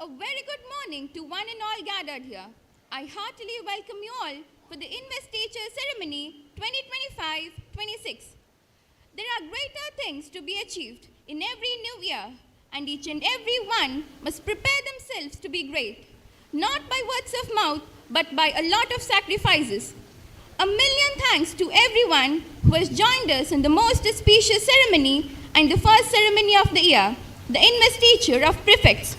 A very good morning to one and all gathered here. I heartily welcome you all for the Investiture Ceremony 2025-26. There are greater things to be achieved in every new year, and each and every one must prepare themselves to be great, not by words of mouth, but by a lot of sacrifices. A million thanks to everyone who has joined us in the most auspicious ceremony and the first ceremony of the year, the Investiture of Prefects.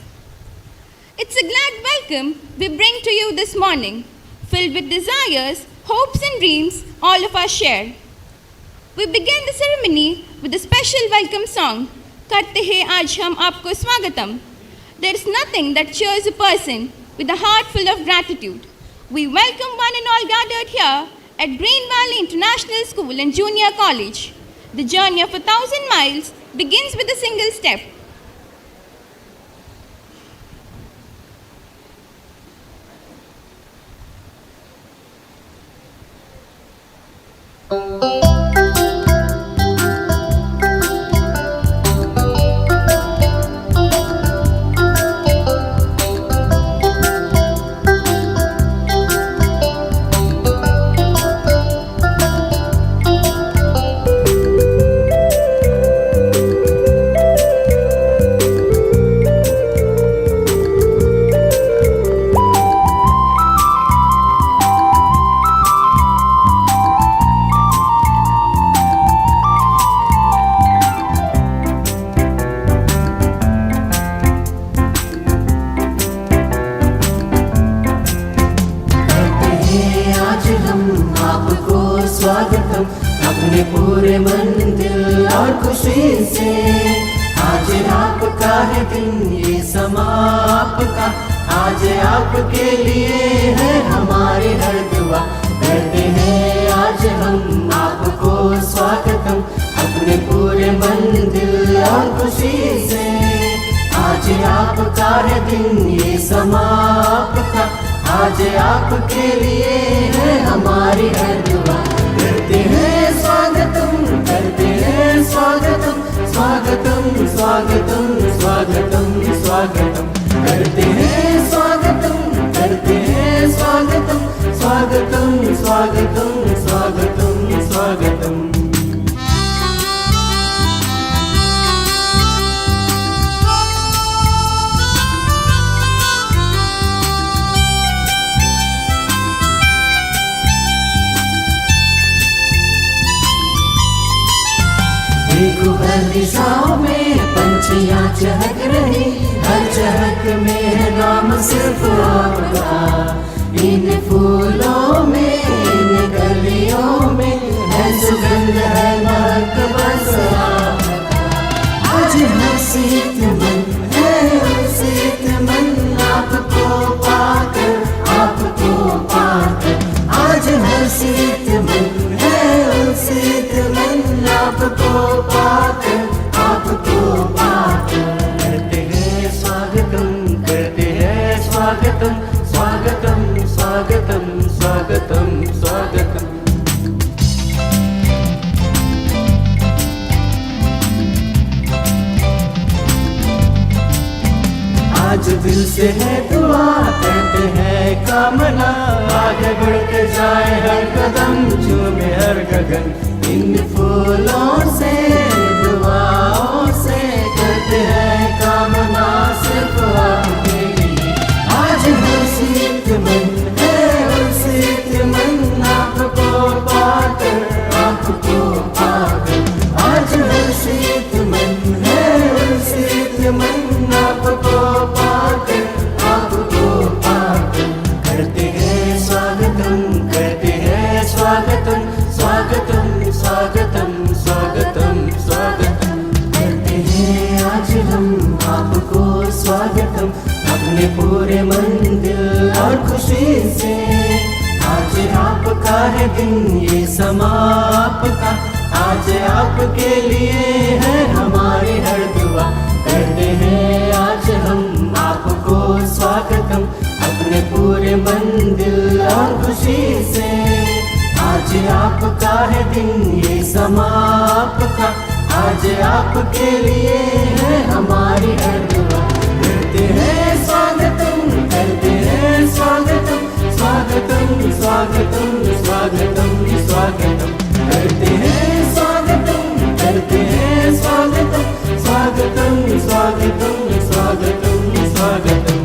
It's a glad welcome we bring to you this morning, filled with desires, hopes and dreams all of us share. We begin the ceremony with a special welcome song, Karte Hai Aaj Hum Aapko Swagatam. There is nothing that cheers a person with a heart full of gratitude. We welcome one and all gathered here at Green Valley International School and Junior College. The journey of 1,000 miles begins with a single step. दिशाओं में पंछियाँ चहक रही, हर चहक में नाम सिर्फ आपका। इन फूलों में, इन गलियों में है सुगंध, है महक बस आपका। आज हसीत मन है, हसीत मन आपको पाकर, आपको पाकर। आज हसीत मन है, हसीत मन आपको पाकर, आपको पाकर। करते हैं स्वागतम, करते हैं स्वागतम, स्वागतम स्वागतम स्वागतम स्वागतम। आज दिल से है दुआ, करते हैं कामना, आगे बढ़ते जाए हर कदम, झूमे हर गगन। इन फूलों से, दुआओं से करते हैं कामना सिर्फ आपके लिए। आज हसीत मन है, हसीत मन आपको पाकर, आपको पाकर। आज हसीत मन है, हसीत मन आपको पाकर, आपको पाकर। करते हैं स्वागतम, करते हैं स्वागतम, स्वागतम स्वागतम स्वागतम स्वागतम। करते हैं आज हम आपको स्वागतम, अपने पूरे मन, दिल और खुशी से। आज आपका है दिन, ये समा आपका, आज आपके लिए है हमारी हर दुआ। करते हैं आज हम आपको स्वागतम, अपने पूरे मन, दिल और खुशी से। आज आपका है दिन, ये समा आपका, आज आपके लिए है हमारी हर दुआ। करते हैं स्वागत। स्वागतम स्वागतम स्वागतम स्वागतम करते हैं स्वागतम करते हैं स्वागतम स्वागतम स्वागतम स्वागतम स्वागतम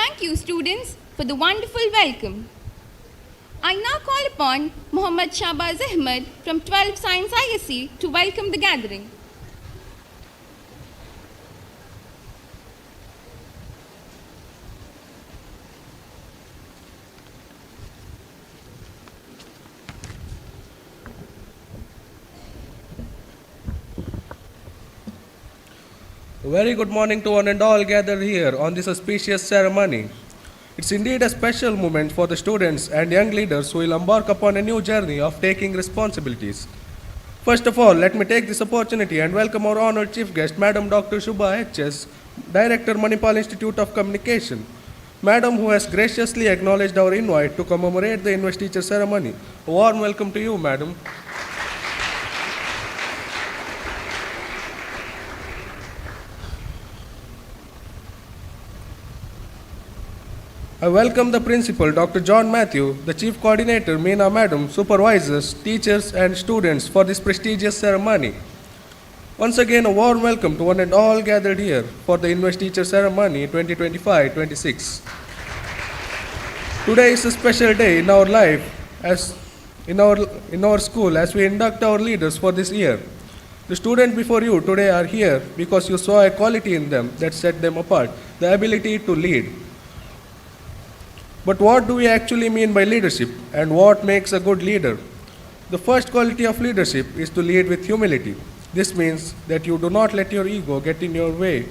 Thank you, students, for the wonderful welcome. I now call upon Muhammad Shahbaz Ahmed from 12th Science ISC to welcome the gathering. A very good morning to one and all gathered here on this auspicious ceremony. It's indeed a special moment for the students and young leaders who will embark upon a new journey of taking responsibilities. First of all, let me take this opportunity and welcome our honored chief guest, Madam Dr. Shubha HS, Director, Manipal Institute of Communication. Madam, who has graciously acknowledged our invite to commemorate the investiture ceremony. A warm welcome to you, Madam. I welcome the principal, Dr. John Matthew, the chief coordinator, Meena Madam, supervisors, teachers, and students for this prestigious ceremony. Once again, a warm welcome to one and all gathered here for the investiture ceremony 2025-26. Today is a special day in our life, as in our school, as we induct our leaders for this year. The students before you today are here because you saw a quality in them that set them apart, the ability to lead. But what do we actually mean by leadership, and what makes a good leader? The first quality of leadership is to lead with humility. This means that you do not let your ego get in your way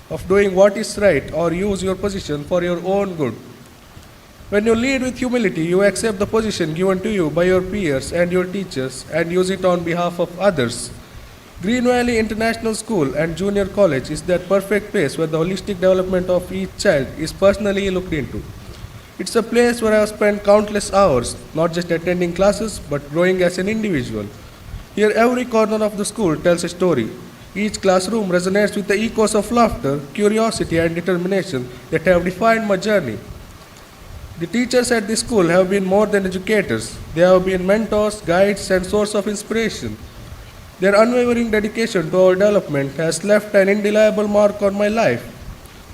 of doing what is right or use your position for your own good. When you lead with humility, you accept the position given to you by your peers and your teachers and use it on behalf of others. Green Valley International School and Junior College is that perfect place where the holistic development of each child is personally looked into. It's a place where I have spent countless hours, not just attending classes, but growing as an individual. Here, every corner of the school tells a story. Each classroom resonates with the echoes of laughter, curiosity, and determination that have defined my journey. The teachers at this school have been more than educators. They have been mentors, guides, and source of inspiration. Their unwavering dedication to our development has left an indelible mark on my life.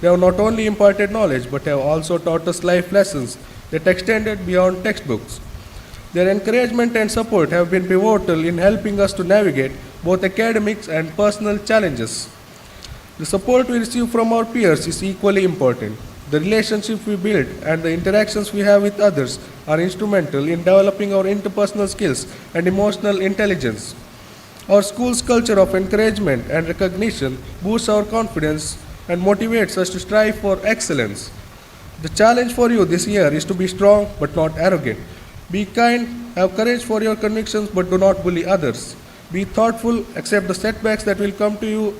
They have not only imparted knowledge, but have also taught us life lessons that extended beyond textbooks. Their encouragement and support have been pivotal in helping us to navigate both academics and personal challenges. The support we receive from our peers is equally important. The relationships we build and the interactions we have with others are instrumental in developing our interpersonal skills and emotional intelligence. Our school's culture of encouragement and recognition boosts our confidence and motivates us to strive for excellence. The challenge for you this year is to be strong but not arrogant. Be kind, have courage for your convictions but do not bully others. Be thoughtful, accept the setbacks that will come to you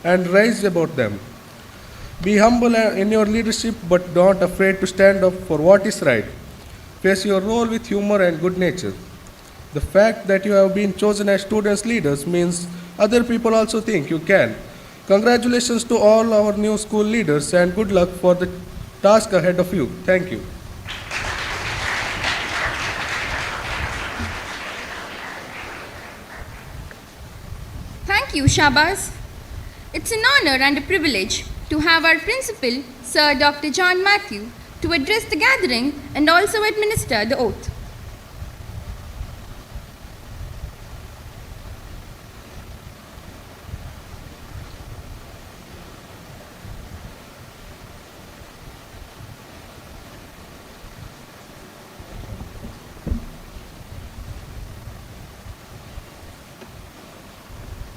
and rise above them. Be humble in your leadership but not afraid to stand up for what is right. Face your role with humor and good nature. The fact that you have been chosen as students' leaders means other people also think you can. Congratulations to all our new school leaders and good luck for the task ahead of you. Thank you. Thank you, Shahbaz. It's an honor and a privilege to have our principal, Sir Dr. John Matthew, to address the gathering and also administer the oath.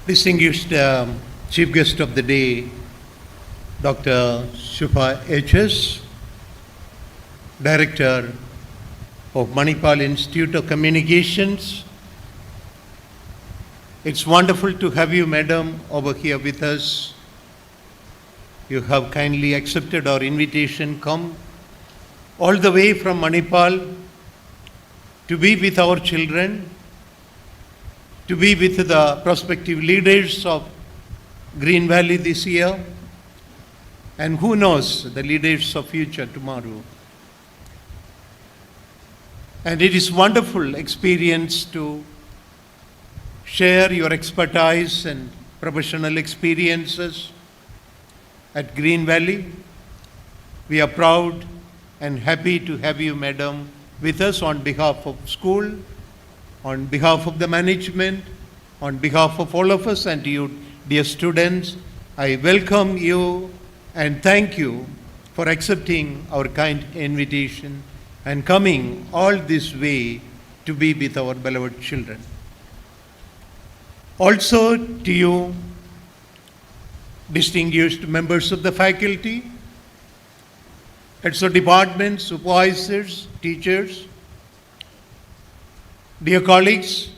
Distinguished Chief Guest of the Day, Dr. Shubha HS, Director of Manipal Institute of Communications. It's wonderful to have you, Madam, over here with us. You have kindly accepted our invitation, come all the way from Manipal to be with our children, to be with the prospective leaders of Green Valley this year, and who knows, the leaders of future tomorrow. And it is wonderful experience to share your expertise and professional experiences at Green Valley. We are proud and happy to have you, madam, with us on behalf of school, on behalf of the management, on behalf of all of us and you, dear students. I welcome you and thank you for accepting our kind invitation and coming all this way to be with our beloved children. Also to you, distinguished members of the faculty, heads of departments, supervisors, teachers, dear colleagues,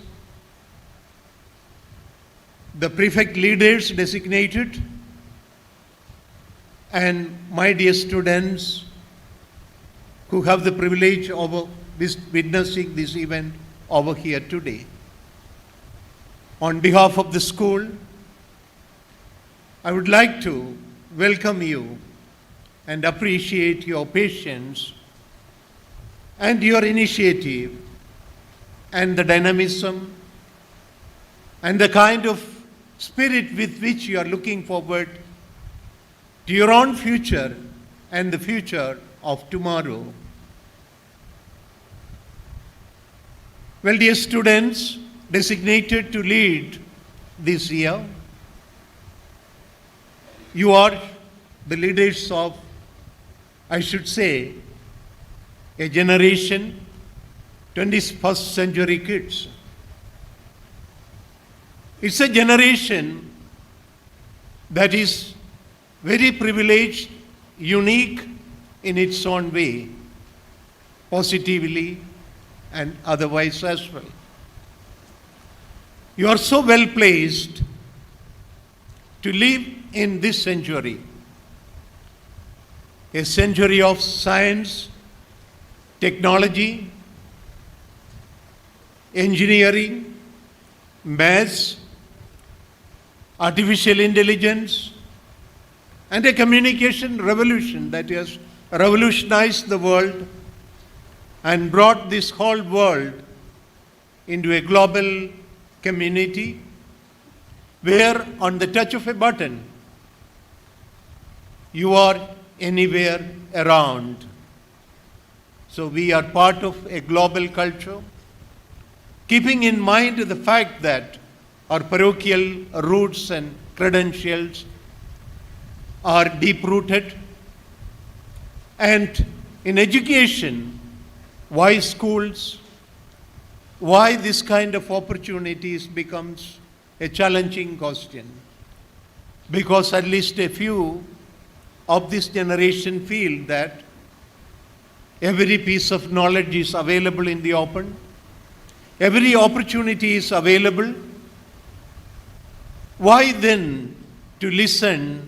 the prefect leaders designated, and my dear students who have the privilege of witnessing this event over here today. On behalf of the school, I would like to welcome you and appreciate your patience and your initiative and the dynamism and the kind of spirit with which you are looking forward to your own future and the future of tomorrow. Well, dear students, designated to lead this year, you are the leaders of, I should say, a generation, 21st century kids. It's a generation that is very privileged, unique in its own way, positively and otherwise as well. You are so well placed to live in this century, a century of science, technology, engineering, maths, artificial intelligence, and a communication revolution that has revolutionized the world and brought this whole world into a global community where on the touch of a button you are anywhere around. So we are part of a global culture, keeping in mind the fact that our parochial roots and credentials are deep-rooted. And in education, why schools? Why this kind of opportunities becomes a challenging question? Because at least a few of this generation feel that every piece of knowledge is available in the open, every opportunity is available. Why then to listen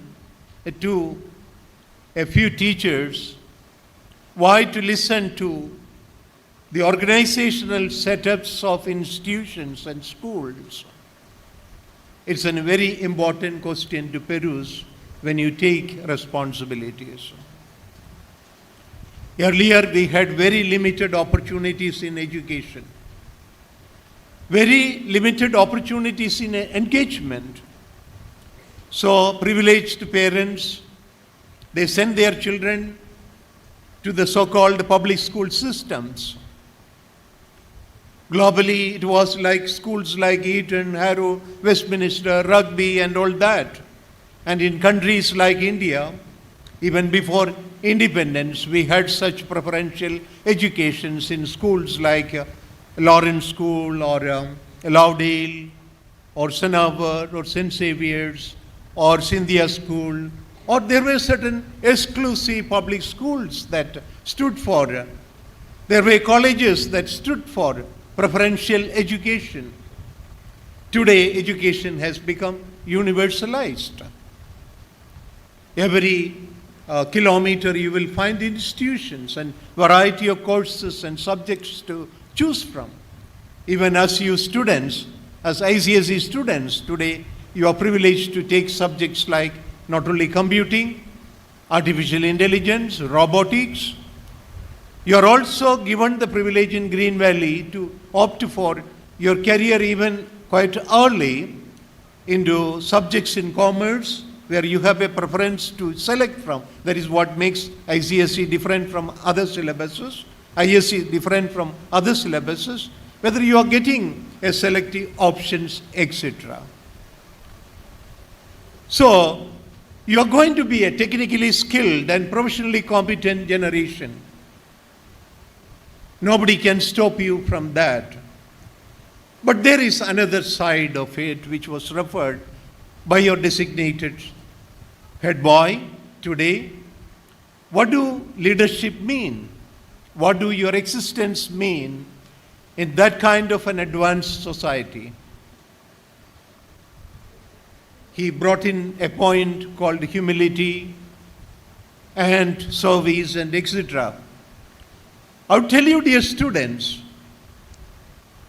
to a few teachers? Why to listen to the organizational setups of institutions and schools? It's a very important question to peruse when you take responsibilities. Earlier, we had very limited opportunities in education, very limited opportunities in engagement. So, privileged parents, they send their children to the so-called public school systems. Globally, it was like schools like Eton, Harrow, Westminster, Rugby, and all that. And in countries like India, even before independence, we had such preferential educations in schools like Lawrence School or Lovedale or St. Albert or St. Xavier's or Scindia School, or there were certain exclusive public schools that stood for, there were colleges that stood for preferential education. Today, education has become universalized. Every kilometer you will find institutions and variety of courses and subjects to choose from. Even as you students, as ICSE students, today you are privileged to take subjects like not only computing, artificial intelligence, robotics. You are also given the privilege in Green Valley to opt for your career even quite early into subjects in commerce, where you have a preference to select from. That is what makes ICSE different from other syllabuses, ISE different from other syllabuses, whether you are getting a selective options, etc. So, you are going to be a technically skilled and professionally competent generation. Nobody can stop you from that. But there is another side of it which was referred by your designated head boy today. What do leadership mean? What do your existence mean in that kind of an advanced society? He brought in a point called humility and service and etc. I would tell you, dear students,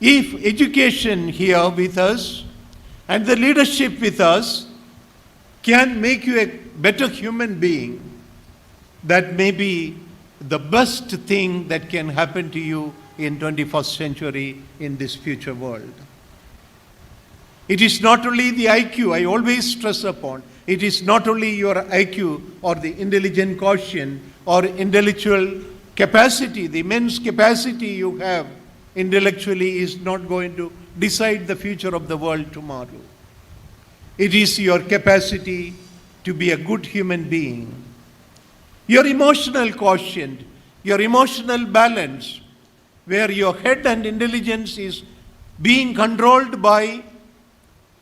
if education here with us and the leadership with us can make you a better human being, that may be the best thing that can happen to you in 21st century in this future world. It is not only the IQ, I always stress upon, it is not only your IQ or the intelligent quotient or intellectual capacity, the immense capacity you have intellectually is not going to decide the future of the world tomorrow. It is your capacity to be a good human being. Your emotional quotient, your emotional balance, where your head and intelligence is being controlled by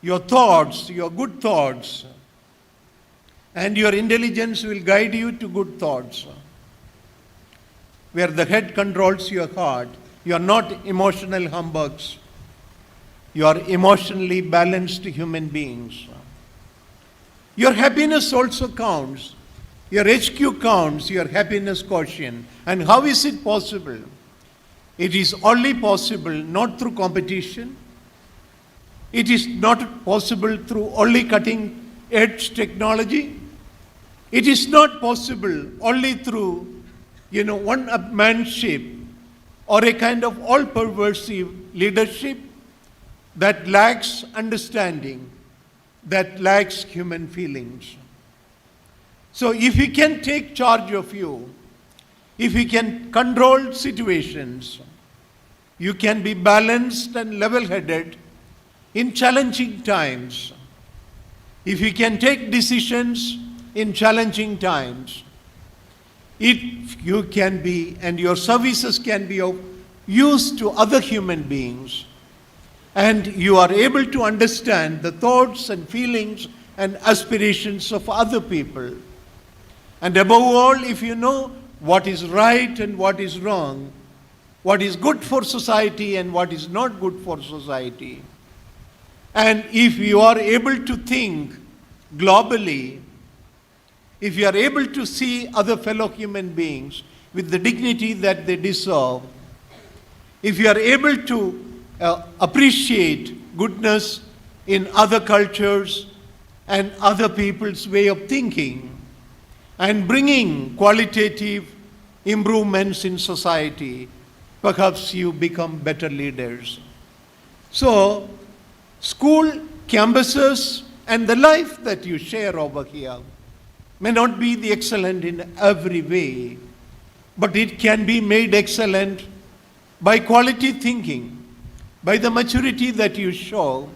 your thoughts, your good thoughts, and your intelligence will guide you to good thoughts. Where the head controls your heart, you are not emotional humbugs. You are emotionally balanced human beings. Your happiness also counts. Your HQ counts, your happiness quotient. And how is it possible? It is only possible not through competition. It is not possible through only cutting edge technology. It is not possible only through, one-upmanship or a kind of all-pervasive leadership that lacks understanding, that lacks human feelings. So if we can take charge of you, if we can control situations, you can be balanced and level-headed in challenging times. If you can take decisions in challenging times, if you can be, and your services can be of use to other human beings, and you are able to understand the thoughts and feelings and aspirations of other people, and above all, if you know what is right and what is wrong, what is good for society and what is not good for society, and if you are able to think globally, if you are able to see other fellow human beings with the dignity that they deserve, if you are able to appreciate goodness in other cultures and other people's way of thinking, and bringing qualitative improvements in society, perhaps you become better leaders. So, school campuses and the life that you share over here may not be the excellent in every way, but it can be made excellent by quality thinking, by the maturity that you show,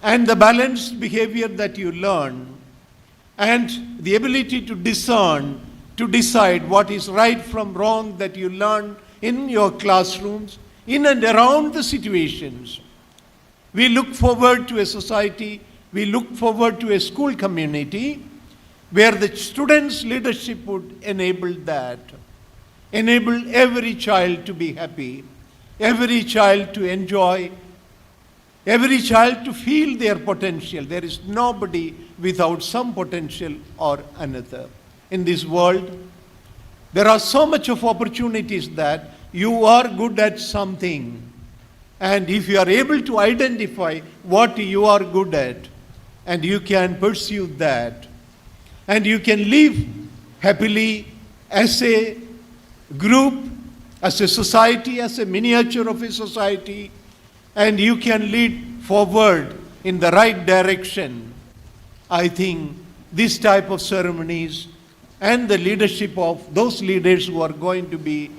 and the balanced behavior that you learn, and the ability to discern, to decide what is right from wrong that you learn in your classrooms, in and around the situations. We look forward to a society, we look forward to a school community where the students' leadership would enable that, enable every child to be happy, every child to enjoy, every child to feel their potential. There is nobody without some potential or another. In this world, there are so much of opportunities that you are good at something. And if you are able to identify what you are good at, and you can pursue that, and you can live happily as a group, as a society, as a miniature of a society, and you can lead forward in the right direction. I think this type of ceremonies and the leadership of those leaders who are going to be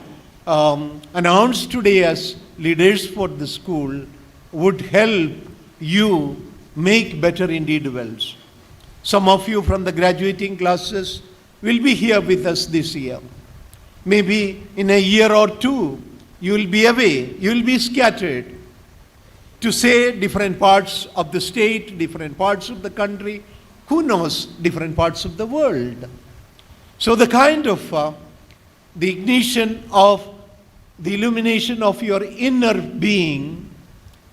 announced today as leaders for the school would help you make better individuals. Some of you from the graduating classes will be here with us this year. Maybe in a year or two, you will be away, you will be scattered to say different parts of the state, different parts of the country, who knows, different parts of the world. So the kind of the ignition of the illumination of your inner being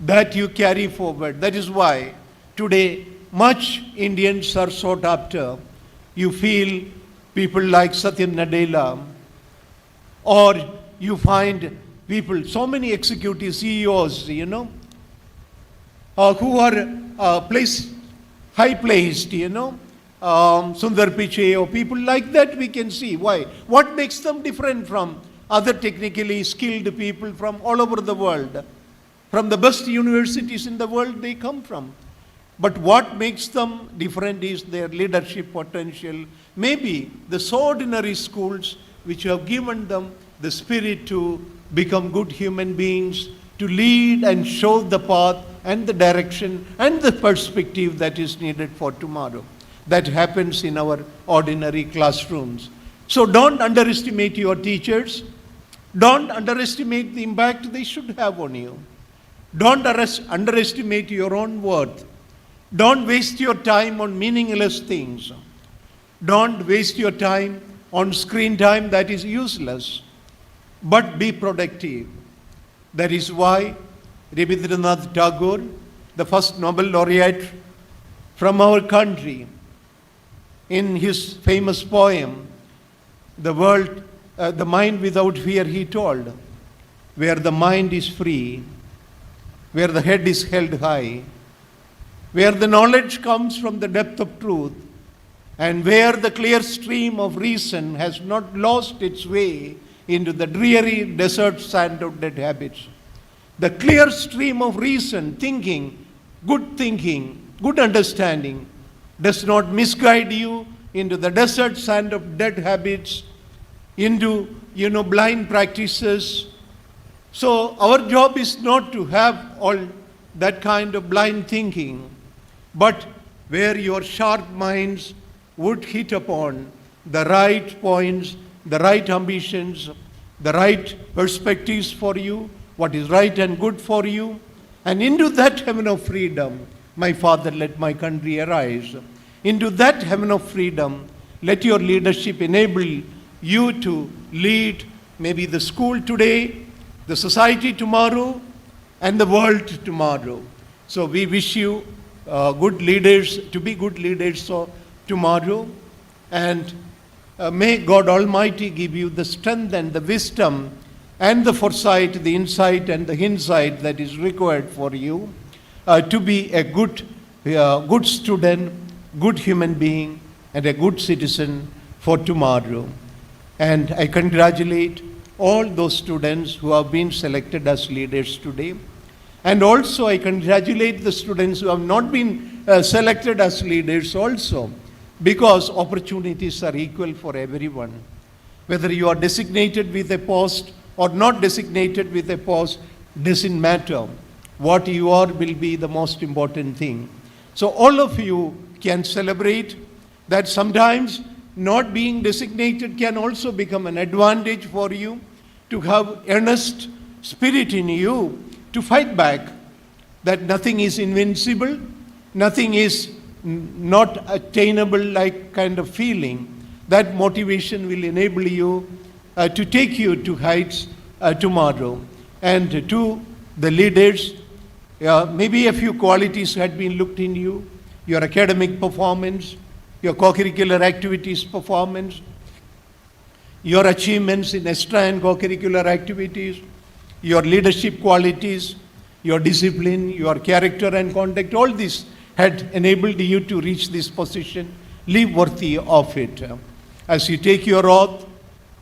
that you carry forward. That is why today much Indians are sought after. You feel people like Satya Nadella, or you find people, so many executive CEOs, who are high placed, Sundar Pichai or people like that we can see. Why? What makes them different from other technically skilled people from all over the world? From the best universities in the world they come from. But what makes them different is their leadership potential. Maybe the ordinary schools which have given them the spirit to become good human beings, to lead and show the path and the direction and the perspective that is needed for tomorrow. That happens in our ordinary classrooms. So don't underestimate your teachers. Don't underestimate the impact they should have on you. Don't underestimate your own worth. Don't waste your time on meaningless things. Don't waste your time on screen time that is useless. But be productive. That is why Rabindranath Tagore, the first Nobel laureate from our country, in his famous poem, The Mind Without Fear, he told, where the mind is free, where the head is held high, where the knowledge comes from the depth of truth, and where the clear stream of reason has not lost its way into the dreary desert sand of dead habits. The clear stream of reason, thinking, good understanding, does not misguide you into the desert sand of dead habits, into, blind practices. So our job is not to have all that kind of blind thinking, but where your sharp minds would hit upon the right points, the right ambitions, the right perspectives for you, what is right and good for you. And into that heaven of freedom, my Father, let my country arise. Into that heaven of freedom, let your leadership enable you to lead maybe the school today, the society tomorrow, and the world tomorrow. So we wish you good leaders, to be good leaders tomorrow. And may God Almighty give you the strength and the wisdom and the foresight, the insight and the insight that is required for you to be a good student, good human being, and a good citizen for tomorrow. And I congratulate all those students who have been selected as leaders today. And also I congratulate the students who have not been selected as leaders also, because opportunities are equal for everyone. Whether you are designated with a post or not designated with a post doesn't matter. What you are will be the most important thing. So all of you can celebrate that sometimes not being designated can also become an advantage for you, to have earnest spirit in you to fight back, that nothing is invincible, nothing is not attainable like kind of feeling. That motivation will enable you to take you to heights tomorrow. And to the leaders, maybe a few qualities had been looked in you: your academic performance, your co-curricular activities performance, your achievements in extra and co-curricular activities, your leadership qualities, your discipline, your character and conduct. All these had enabled you to reach this position. Live worthy of it. As you take your oath,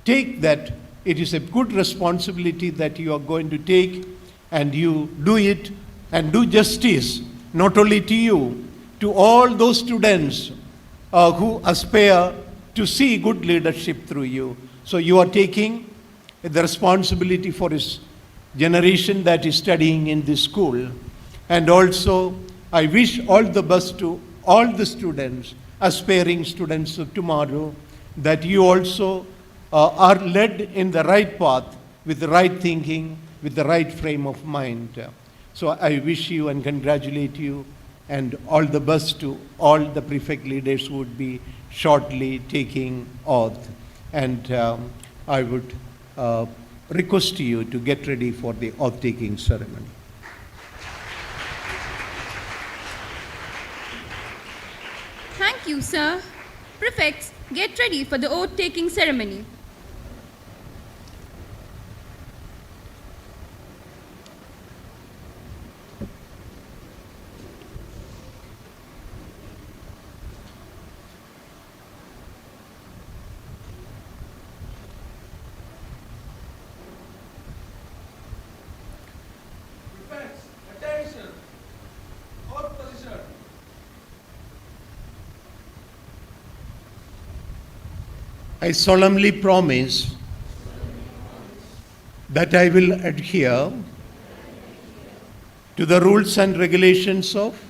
take that it is a good responsibility that you are going to take, and you do it and do justice not only to you, to all those students who aspire to see good leadership through you. So you are taking the responsibility for this generation that is studying in this school. And also, I wish all the best to all the students, aspiring students of tomorrow, that you also are led in the right path, with the right thinking, with the right frame of mind. So I wish you and congratulate you, and all the best to all the prefect leaders who would be shortly taking oath. And I would request you to get ready for the oath-taking ceremony. Thank you, sir. Prefects, get ready for the oath-taking ceremony. Prefects, attention. Oath position. I solemnly promise that I will adhere to the rules and regulations of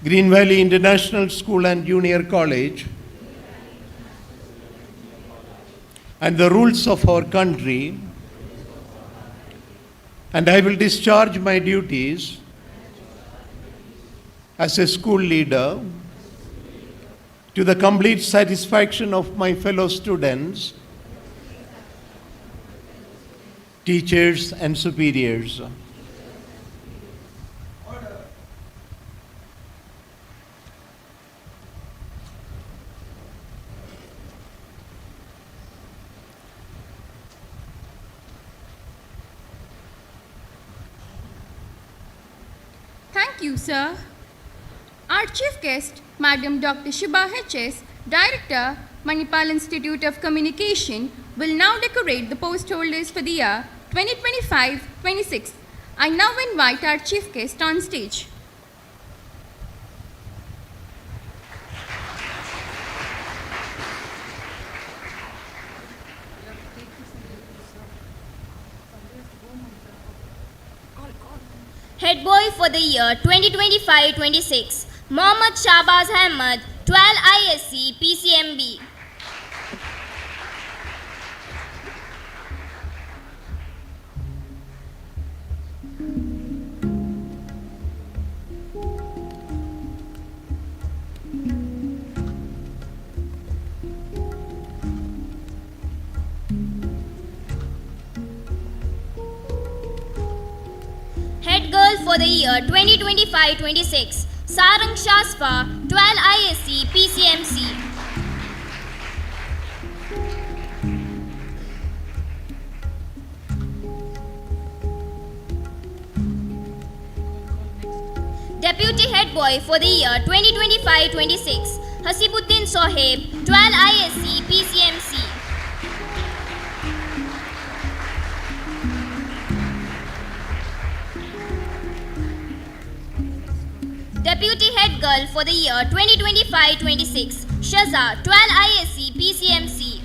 Green Valley International School and Junior College and the rules of our country, and I will discharge my duties as a school leader to the complete satisfaction of my fellow students, teachers, and superiors. Thank you, sir. Our chief guest, Madam Dr. Shubha HS, Director, Manipal Institute of Communication, will now decorate the post holders for the year 2025-26. I now invite our chief guest on stage. Head boy for the year 2025-26, Mohammad Shahbaz Ahmed, 12 ISC PCMB. Head girl for the year 2025-26, Sarang Shasfa, 12 ISC PCMC. Deputy head boy for the year 2025-26, Hasibuddin Soheb, 12 ISC PCMC. Deputy head girl for the year 2025-26, Shaza, 12 ISC PCMC.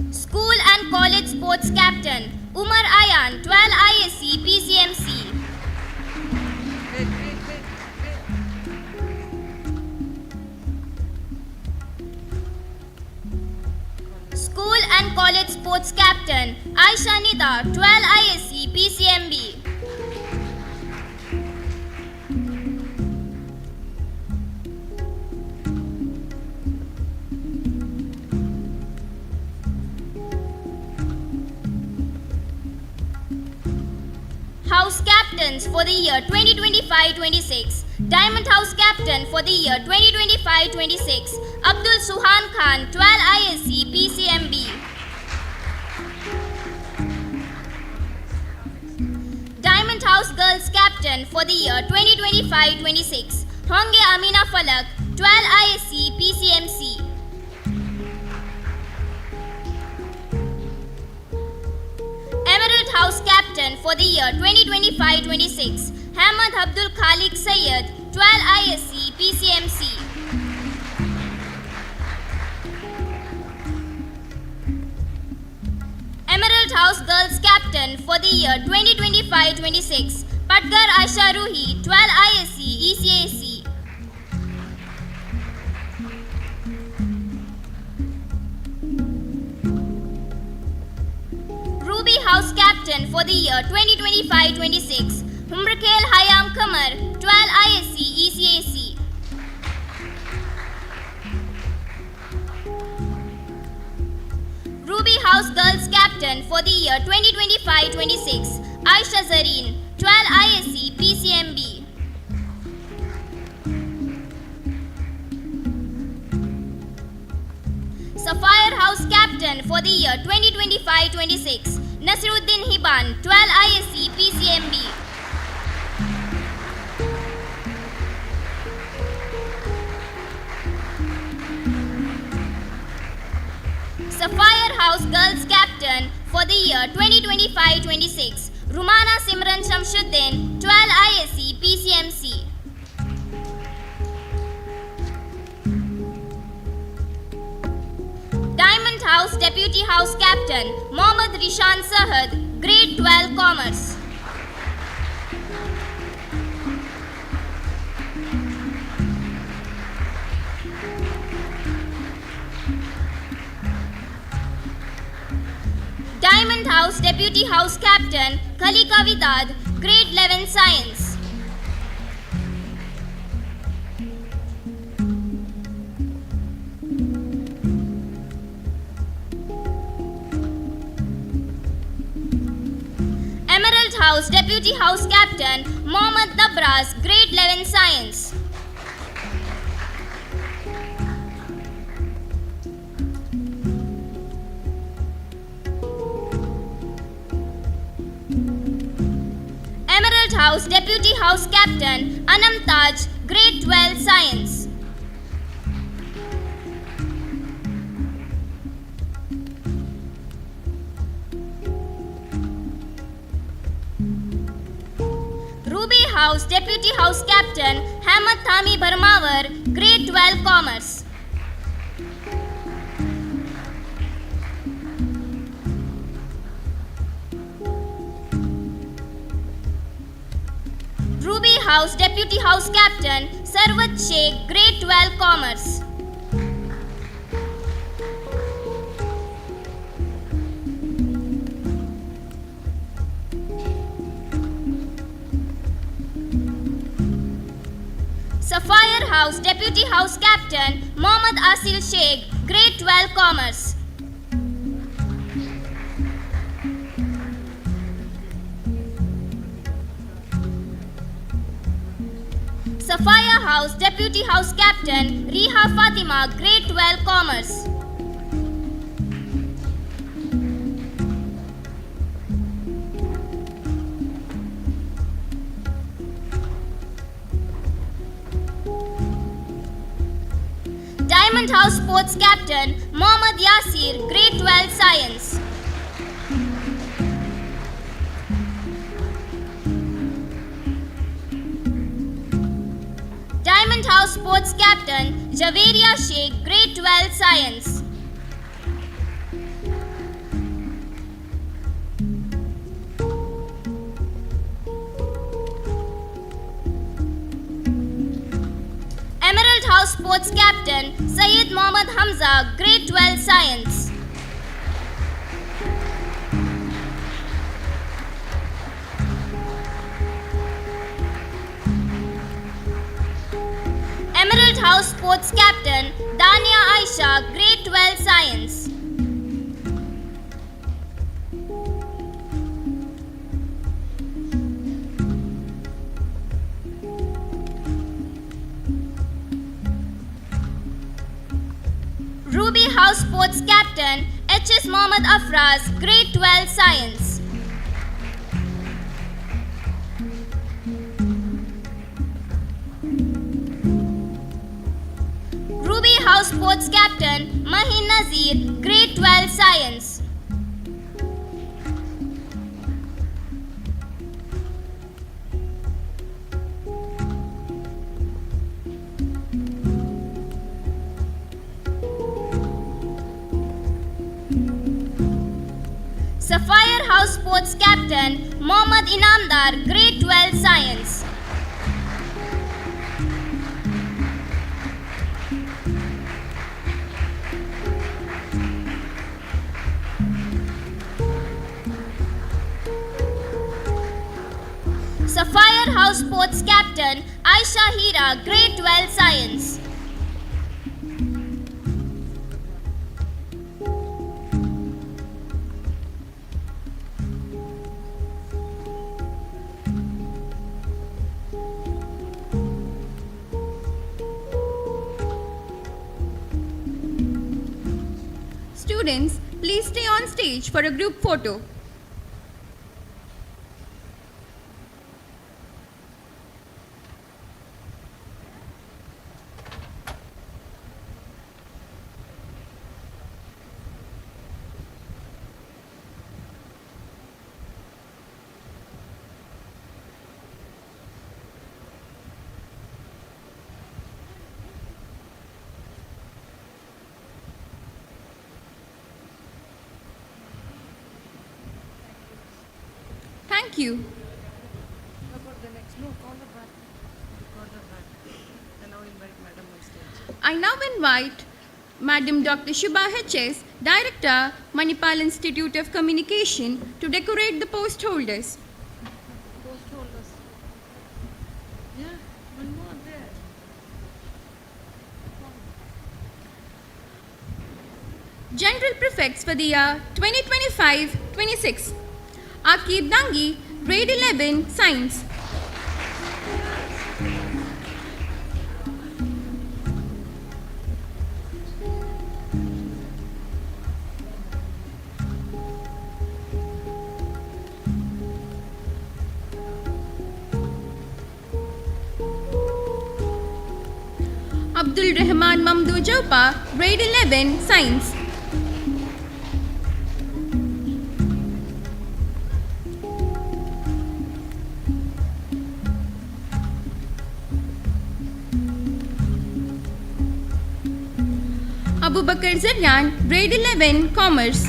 School and college sports captain, Umar Ayan, 12 ISC PCMC. School and college sports captain, Aisha Nida, 12 ISC PCMB. House captains for the year 2025-26. Diamond House captain for the year 2025-26, Abdul Suhan Khan, 12 ISC PCMB. House Girls Captain for the year 2025-26, Honge Amina Falak, 12 ISC PCMC. Emerald House Captain for the year 2025-26, Hamad Abdul Khalik Sayyed, 12 ISC PCMC. Emerald House Girls Captain for the year 2025-26, Patgar Aisha Ruhi, 12 ISC ECAC. Ruby House Captain for the year 2025-26, Humrakel Hayam Kamar, 12 ISC ECAC. Ruby House Girls Captain for the year 2025-26, Aisha Zareen, 12 ISC PCMB. Sapphire House Captain for the year 2025-26, Nasiruddin Hiban, 12 ISC PCMB. Sapphire House Girls Captain for the year 2025-26, Rumana Simran Shamshuddin, 12 ISC PCMC. Diamond House Deputy House Captain, Mohammad Rishan Sahad, Grade 12 Commerce. Diamond House Deputy House Captain, Khalika Vidad, Grade 11 Science. Emerald House Deputy House Captain, Mohammad Dabras, Grade 11 Science. Emerald House Deputy House Captain, Anam Taj, Grade 12 Science. Ruby House Deputy House Captain, Hamad Thami Bharmawar, Grade 12 Commerce. Ruby House Deputy House Captain, Sarwat Sheikh, Grade 12 Commerce. Sapphire House Deputy House Captain, Mohammad Asil Sheikh, Grade 12 Commerce. Sapphire House Deputy House Captain, Riha Fatima, Grade 12 Commerce. Diamond House Sports Captain, Mohammad Yasir, Grade 12 Science. Diamond House Sports Captain, Javeria Sheikh, Grade 12 Science. Emerald House Sports Captain, Syed Mohammad Hamza, Grade 12 Science. Emerald House Sports Captain, Dania Aisha, Grade 12 Science. Ruby House Sports Captain, HS Mohammad Afraz, Grade 12 Science. House Sports Captain MAHE Nazir, Grade 12 Science. Sapphire House Sports Captain Mohammad Inamdar, Grade 12 Science. Sapphire House Sports Captain Aisha Hira, Grade 12 Science. Students, please stay on stage for a group photo. Thank you. I now invite Madam Dr. Shubha HS, Director, Manipal Institute of Communication, to decorate the post holders. General Prefects for the year 2025-26. Akib Dangi, Grade 11, Science. Abdul Rahman Mamdu Jaupa, Grade 11, Science. Abu Bakr Zaryan, Grade 11, Commerce.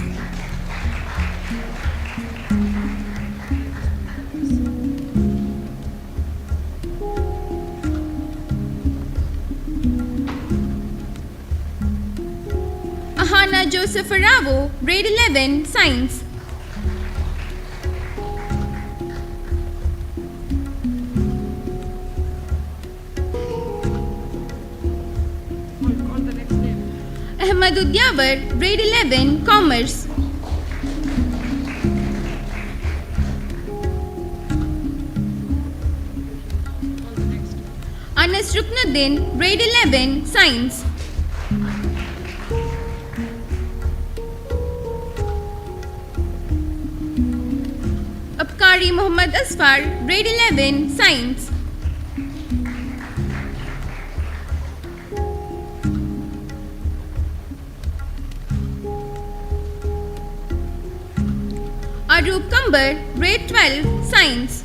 Ahana Joseph Aravo, Grade 11, Science. Ahmad Udyavar, Grade 11, Commerce. Anas Ruknuddin, Grade 11, Science. Abkari Muhammad Asfar, Grade 11, Science. Arup Kambar, Grade 12, Science.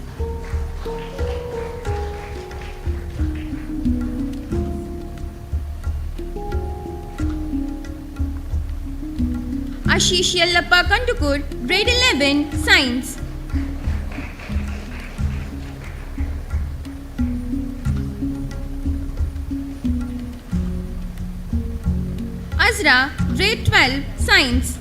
Ashish Yallappa Kandukur, Grade 11, Science. Azra, Grade 12, Science.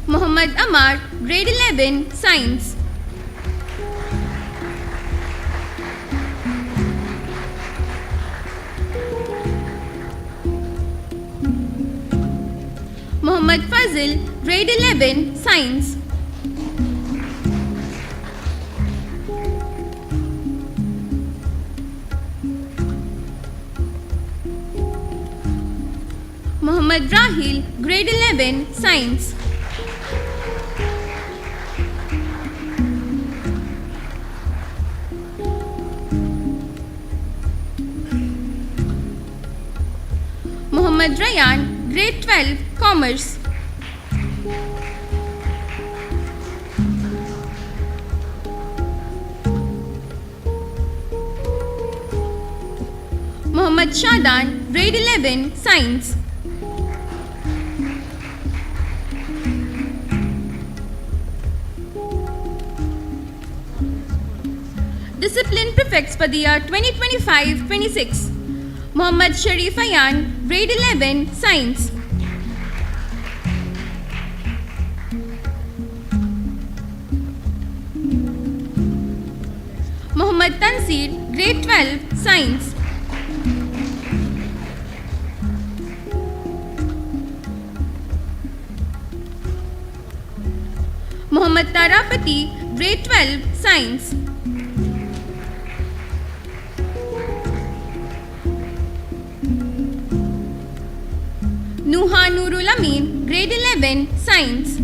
Muhammad Amar, Grade 11, Science. Muhammad Fazil, Grade 11, Science. Muhammad Muhammad Rahil, Grade 11, Science. Muhammad Rayyan, Grade 12, Commerce. Muhammad Shadan, Grade 11, Science. Discipline Prefects for the year 2025-26. Muhammad Sharif Ayan, Grade 11, Science. Muhammad Tansir, Grade 12, Science. Muhammad Tarapati, Grade 12, Science. Nuha Nurul Amin, Grade 11, Science.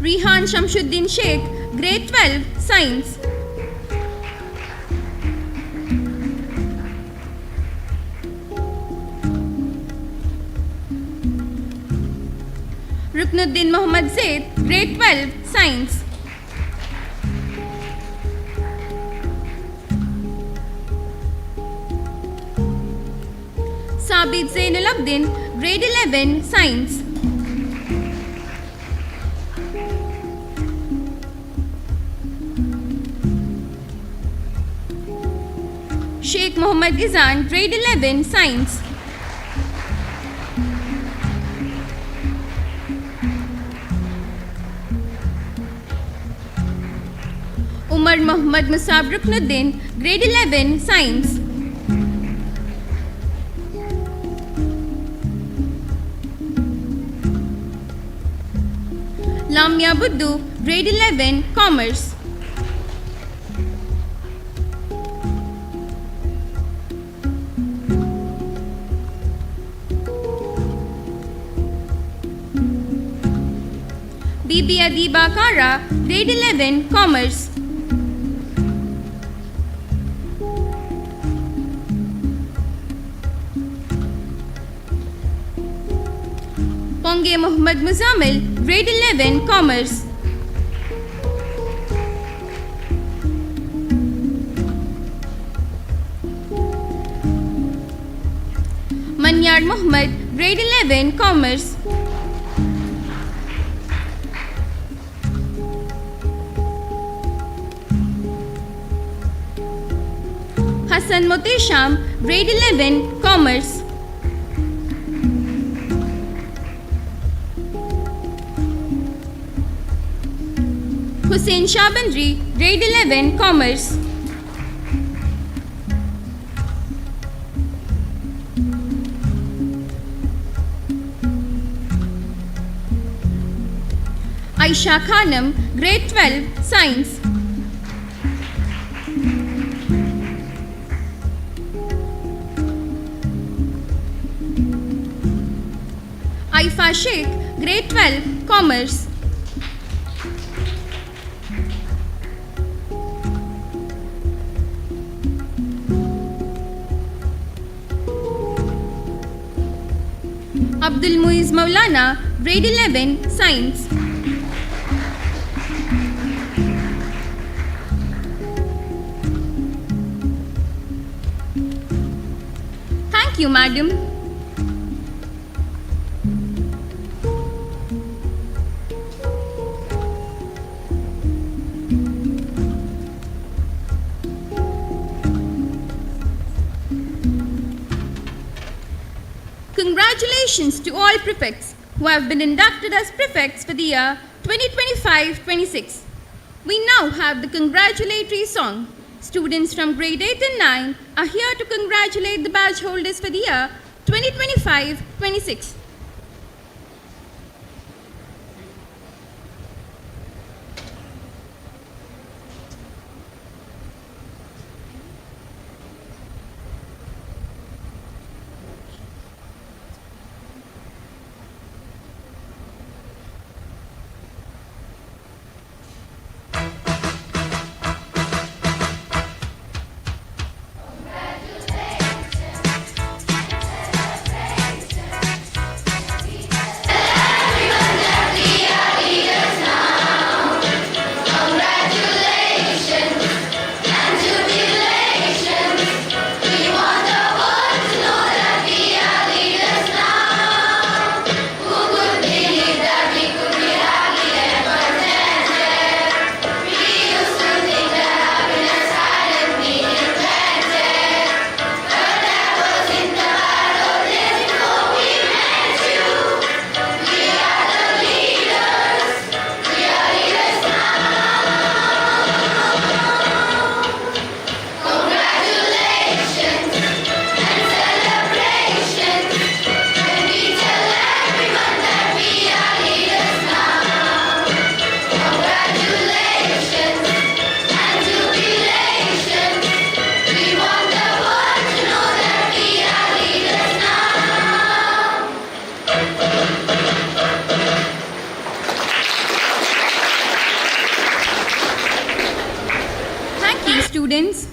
Rihan Shamsuddin Sheikh, Grade 12, Science. Ruknuddin Muhammad Zaid, Grade 12, Science. Sabit Zainul Abdin, Grade 11, Science. Sheikh Muhammad Izan, Grade 11, Science. Umar Muhammad Musab Ruknuddin, Grade 11, Science. Lamia Buddu, Grade 11, Commerce. Bibi Adiba Kara, Grade 11, Commerce. Ponge Muhammad Muzamil, Grade 11, Commerce. Manyar Muhammad, Grade 11, Commerce. Hassan Motesham, Grade 11, Commerce. Hussein Shabandri, Grade 11, Commerce. Aisha Khanam, Grade 12, Science. Aifa Sheikh, Grade 12, Commerce. Abdul Muiz Maulana, Grade 11, Science. Thank you, madam. Congratulations to all prefects who have been inducted as prefects for the year 2025-26. We now have the congratulatory song. Students from grade 8 and 9 are here to congratulate the badge holders for the year 2025-26. esteemed students,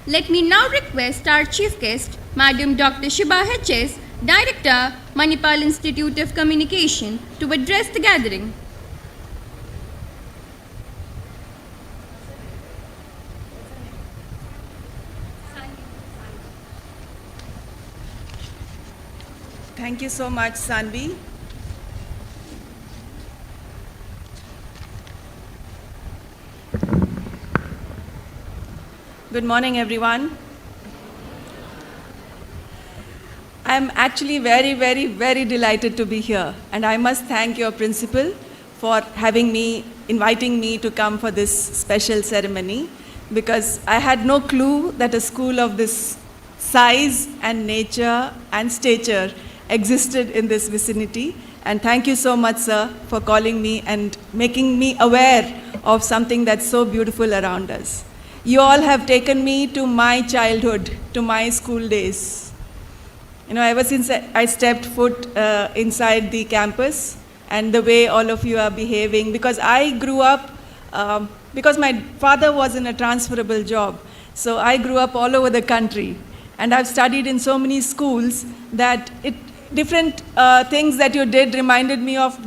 let me now request our chief guest, Madam Dr. Shubha HS, Director, Manipal Institute of Communication, to address the gathering. Thank you so much, Sanvi. Good morning, everyone. I'm actually very delighted to be here, and I must thank your principal for inviting me to come for this special ceremony, because I had no clue that a school of this size and nature and stature existed in this vicinity. And thank you so much, sir, for calling me and making me aware of something that's so beautiful around us. You all have taken me to my childhood, to my school days. You know, ever since I stepped foot inside the campus, and the way all of you are behaving, because I grew up, because my father was in a transferable job, so I grew up all over the country. And I've studied in so many schools that different things that you did reminded me of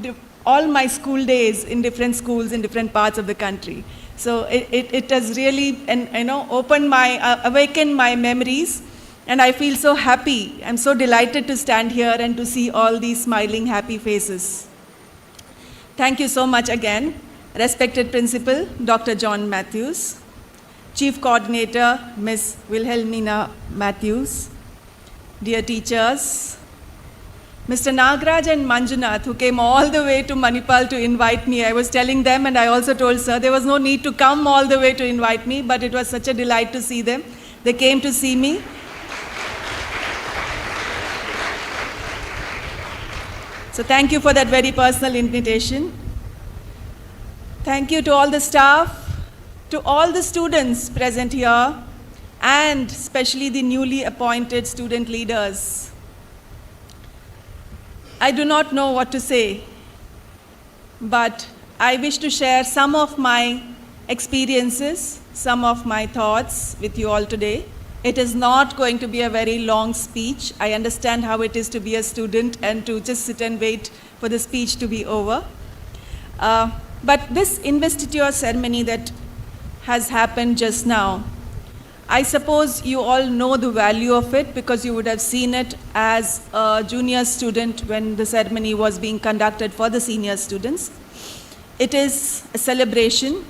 all my school days in different schools in different parts of the country. So it has really, awakened my memories, and I feel so happy. I'm so delighted to stand here and to see all these smiling, happy faces. Thank you so much again, respected Principal, Dr. John Matthews, Chief Coordinator, Ms. Wilhelmina Matthews, dear teachers, Mr. Nagraj and Manjunath, who came all the way to Manipal to invite me. I was telling them, and I also told sir, there was no need to come all the way to invite me, but it was such a delight to see them. They came to see me. So thank you for that very personal invitation. Thank you to all the staff, to all the students present here, and especially the newly appointed student leaders. I do not know what to say, but I wish to share some of my experiences, some of my thoughts with you all today. It is not going to be a very long speech. I understand how it is to be a student and to just sit and wait for the speech to be over. But this investiture ceremony that has happened just now, I suppose you all know the value of it, because you would have seen it as a junior student when the ceremony was being conducted for the senior students. It is a celebration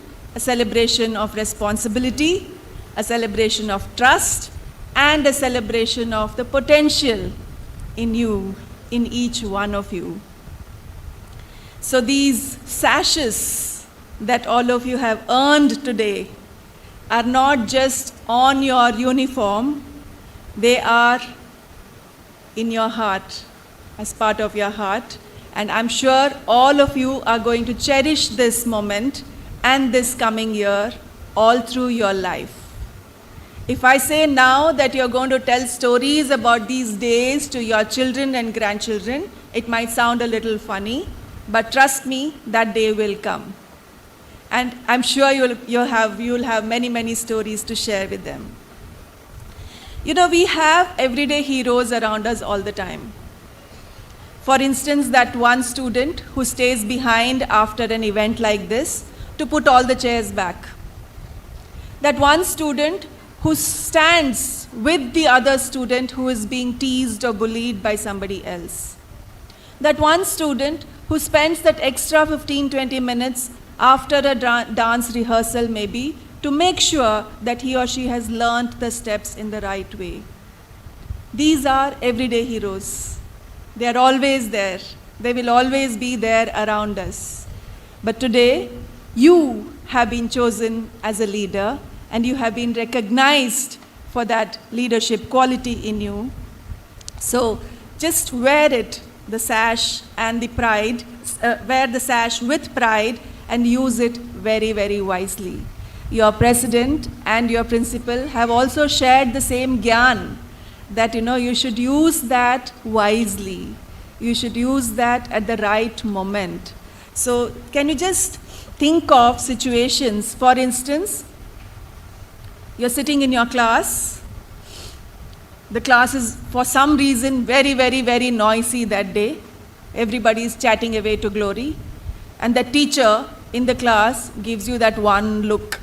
of responsibility, a celebration of trust, and a celebration of the potential in you, in each one of you. So these sashes that all of you have earned today are not just on your uniform, they are in your heart, as part of your heart. And I'm sure all of you are going to cherish this moment and this coming year all through your life. If I say now that you're going to tell stories about these days to your children and grandchildren, it might sound a little funny, but trust me, that day will come. And I'm sure you'll have many stories to share with them. You know, we have everyday heroes around us all the time. For instance, that one student who stays behind after an event like this to put all the chairs back. That one student who stands with the other student who is being teased or bullied by somebody else. That one student who spends that extra 15-20 minutes after a dance rehearsal maybe, to make sure that he or she has learned the steps in the right way. These are everyday heroes. They are always there. They will always be there around us. But today, you have been chosen as a leader, and you have been recognized for that leadership quality in you. So just wear it, the sash and the pride, wear the sash with pride, and use it very wisely. Your president and your principal have also shared the same gyan, that you should use that wisely. You should use that at the right moment. So can you just think of situations, for instance, You're sitting in your class. The class is, for some reason, very, very, very noisy that day. Everybody is chatting away to glory. And the teacher in the class gives you that one look.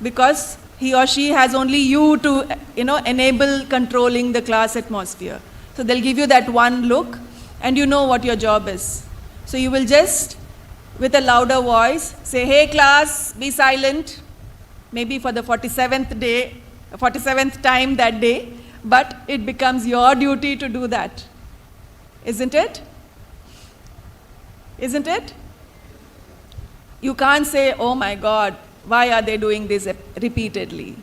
Because he or she has only you to, enable controlling the class atmosphere. So they'll give you that one look, and you know what your job is. So you will just, with a louder voice, say, "Hey class, be silent," maybe for the 47th time that day, but it becomes your duty to do that. Isn't it? Isn't it? You can't say, "Oh my God, why are they doing this repeatedly?"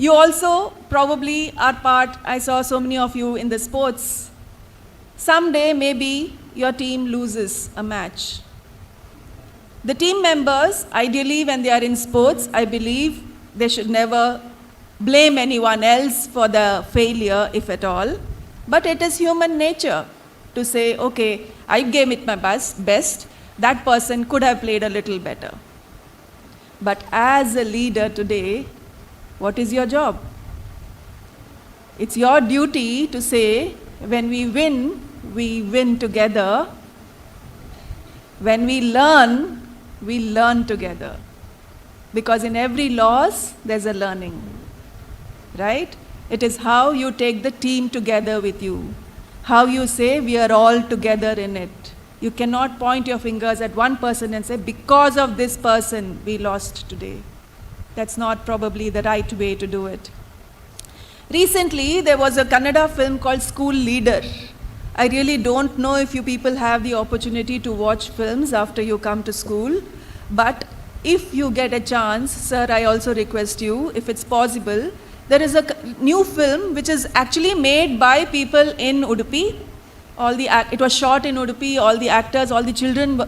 You also probably are part, I saw so many of you in the sports. Someday maybe your team loses a match. The team members, ideally when they are in sports, I believe they should never blame anyone else for the failure, if at all. But it is human nature to say, okay, I gave it my best, that person could have played a little better. But as a leader today, what is your job? It's your duty to say, when we win together. When we learn together. Because in every loss, there's a learning. Right? It is how you take the team together with you. How you say, we are all together in it. You cannot point your fingers at one person and say, because of this person, we lost today. That's not probably the right way to do it. Recently, there was a Kannada film called School Leader. I really don't know if you people have the opportunity to watch films after you come to school, but if you get a chance, sir, I also request you, if it's possible, there is a new film which is actually made by people in UDUPI. It was shot in UDUPI, all the actors, all the children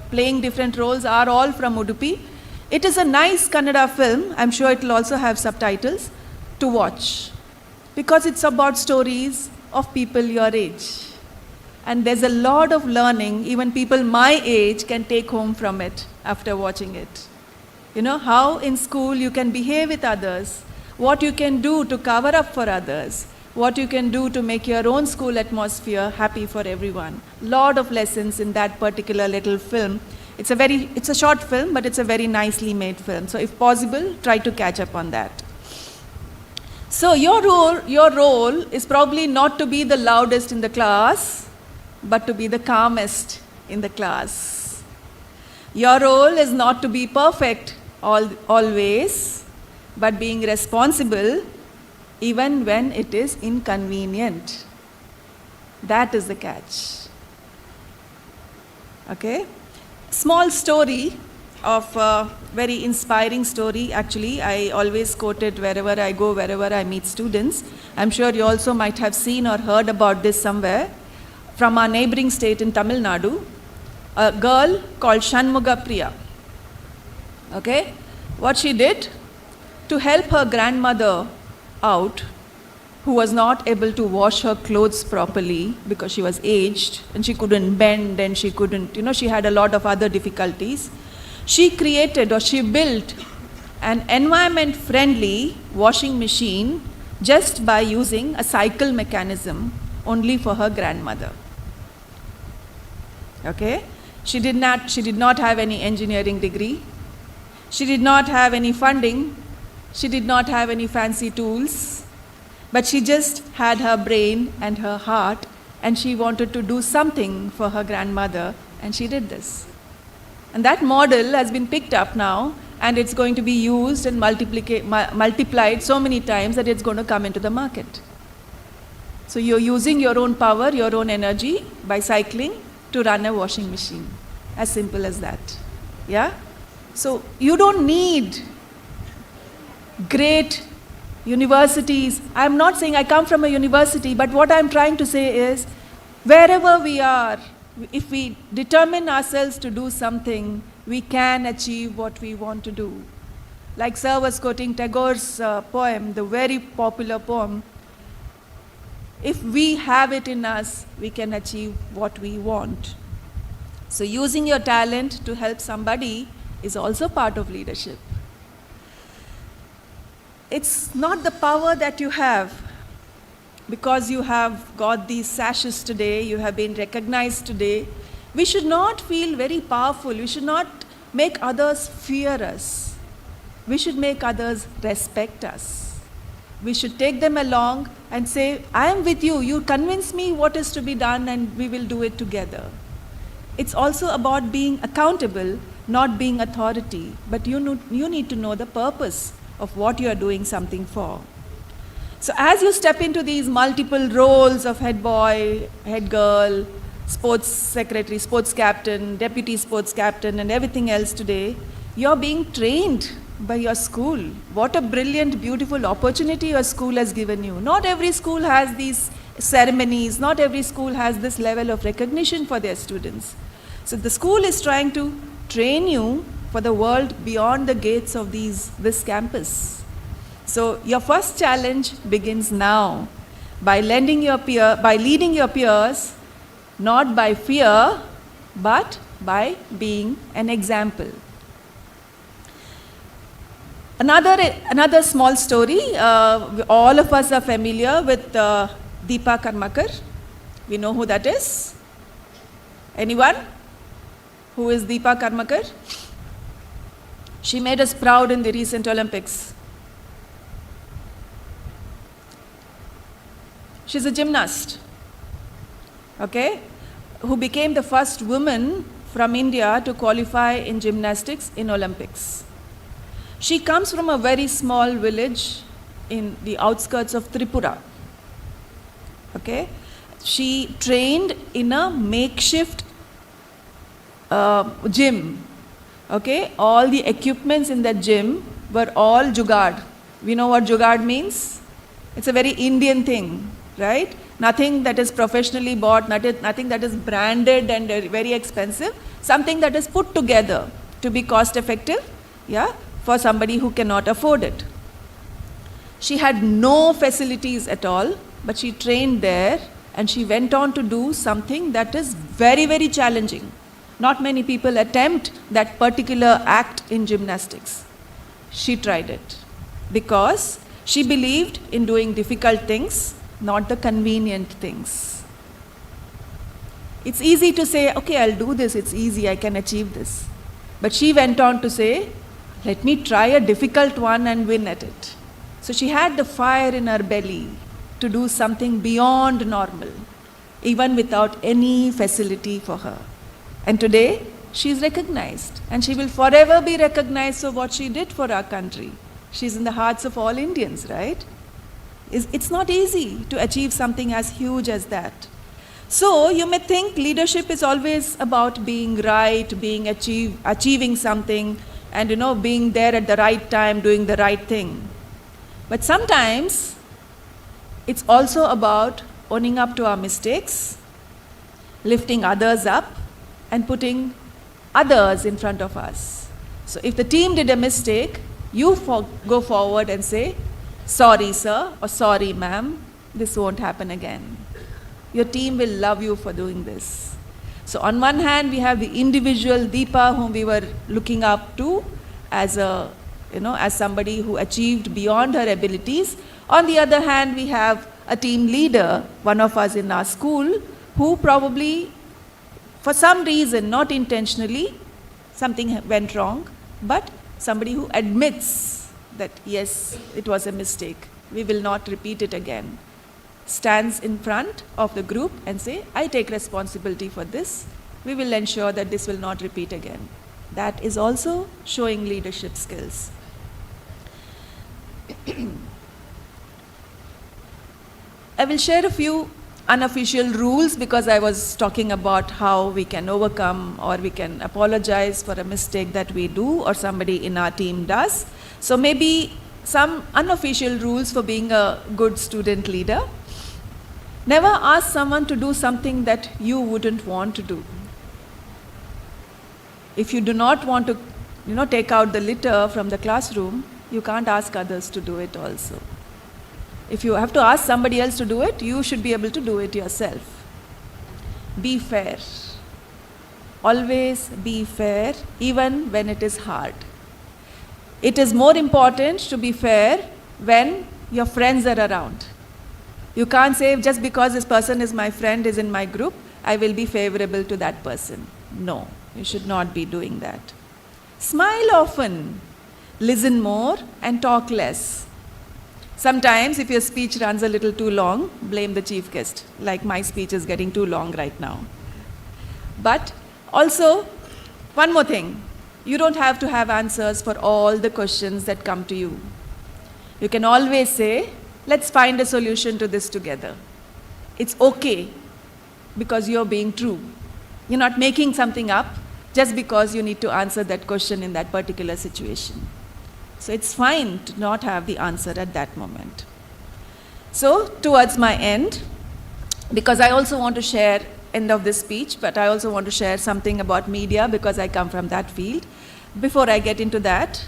playing different roles are all from UDUPI. It is a nice Kannada film, I'm sure it will also have subtitles, to watch. Because it's about stories of people your age. And there's a lot of learning, even people my age can take home from it after watching it. You know, how in school you can behave with others, what you can do to cover up for others, what you can do to make your own school atmosphere happy for everyone. Lot of lessons in that particular little film. It's a short film, but it's a very nicely made film. So if possible, try to catch up on that. So your role is probably not to be the loudest in the class, but to be the calmest in the class. Your role is not to be perfect always, but being responsible even when it is inconvenient. That is the catch. Okay? Small story of a very inspiring story. Actually, I always quote it wherever I go, wherever I meet students. I'm sure you also might have seen or heard about this somewhere. From our neighboring state in Tamil Nadu, a girl called Shanmuga Priya. Okay? What she did, to help her grandmother out, who was not able to wash her clothes properly because she was aged and she couldn't bend and she couldn't, she had a lot of other difficulties. She created or she built an environment-friendly washing machine just by using a cycle mechanism only for her grandmother. Okay? She did not have any engineering degree. She did not have any funding. She did not have any fancy tools. But she just had her brain and her heart, and she wanted to do something for her grandmother, and she did this. And that model has been picked up now, and it's going to be used and multiplied so many times that it's going to come into the market. So you're using your own power, your own energy by cycling to run a washing machine. As simple as that. Yeah? So you don't need great universities. I'm not saying I come from a university, but what I'm trying to say is, wherever we are, if we determine ourselves to do something, we can achieve what we want to do. Like Sir was quoting Tagore's poem, the very popular poem, if we have it in us, we can achieve what we want. So using your talent to help somebody is also part of leadership. it's not the power that you have because you have got these sashes today, you have been recognized today. We should not feel very powerful. We should not make others fear us. We should make others respect us. We should take them along and say, I am with you. You convince me what is to be done and we will do it together. It's also about being accountable, not being authority. But you need to know the purpose of what you are doing something for. So as you step into these multiple roles of head boy, head girl, sports secretary, sports captain, deputy sports captain, and everything else today, you're being trained by your school. What a brilliant, beautiful opportunity your school has given you. Not every school has these ceremonies, not every school has this level of recognition for their students. So the school is trying to train you for the world beyond the gates of this campus. So your first challenge begins now by leading your peers, not by fear, but by being an example. Another small story. All of us are familiar with Deepa Karmakar. We know who that is. Anyone? Who is Deepa Karmakar? She made us proud in the recent Olympics. She's a gymnast, okay, who became the first woman from India to qualify in gymnastics in Olympics. She comes from a very small village in the outskirts of Tripura, okay. She trained in a makeshift gym, okay. All the equipments in that gym were all jugaad. We know what jugaad means? It's a very Indian thing. Right? Nothing that is professionally bought, nothing that is branded and very expensive, something that is put together to be cost effective, yeah, for somebody who cannot afford it. She had no facilities at all, but she trained there and she went on to do something that is very, very challenging. Not many people attempt that particular act in gymnastics. She tried it because she believed in doing difficult things, not the convenient things. It's easy to say, okay, I'll do this, it's easy, I can achieve this. But she went on to say, let me try a difficult one and win at it. So she had the fire in her belly to do something beyond normal, even without any facility for her. And today, she's recognized, and she will forever be recognized for what she did for our country. She's in the hearts of all Indians, right? It's not easy to achieve something as huge as that. So you may think leadership is always about being right, achieving something, and being there at the right time, doing the right thing. But sometimes it's also about owning up to our mistakes, lifting others up, and putting others in front of us. So if the team did a mistake, you go forward and say, sorry sir, or sorry ma'am, this won't happen again. Your team will love you for doing this. So on one hand, we have the individual Deepa whom we were looking up to as somebody who achieved beyond her abilities. On the other hand, we have a team leader, one of us in our school, who probably, for some reason, not intentionally, something went wrong, but somebody who admits that yes, it was a mistake, we will not repeat it again, stands in front of the group and say, I take responsibility for this, we will ensure that this will not repeat again. That is also showing leadership skills. I will share a few unofficial rules because I was talking about how we can overcome or we can apologize for a mistake that we do or somebody in our team does. So maybe some unofficial rules for being a good student leader. Never ask someone to do something that you wouldn't want to do. If you do not want to, take out the litter from the classroom, you can't ask others to do it also. If you have to ask somebody else to do it, you should be able to do it yourself. Be fair. Always be fair, even when it is hard. It is more important to be fair when your friends are around. You can't say just because this person is my friend, is in my group, I will be favorable to that person. No, you should not be doing that. Smile often, listen more and talk less. Sometimes if your speech runs a little too long, blame the chief guest, like my speech is getting too long right now. But also, one more thing, you don't have to have answers for all the questions that come to you. You can always say, let's find a solution to this together. It's okay because you're being true. You're not making something up just because you need to answer that question in that particular situation. So it's fine to not have the answer at that moment. So towards my end, because I also want to share end of this speech, but I also want to share something about media because I come from that field. Before I get into that,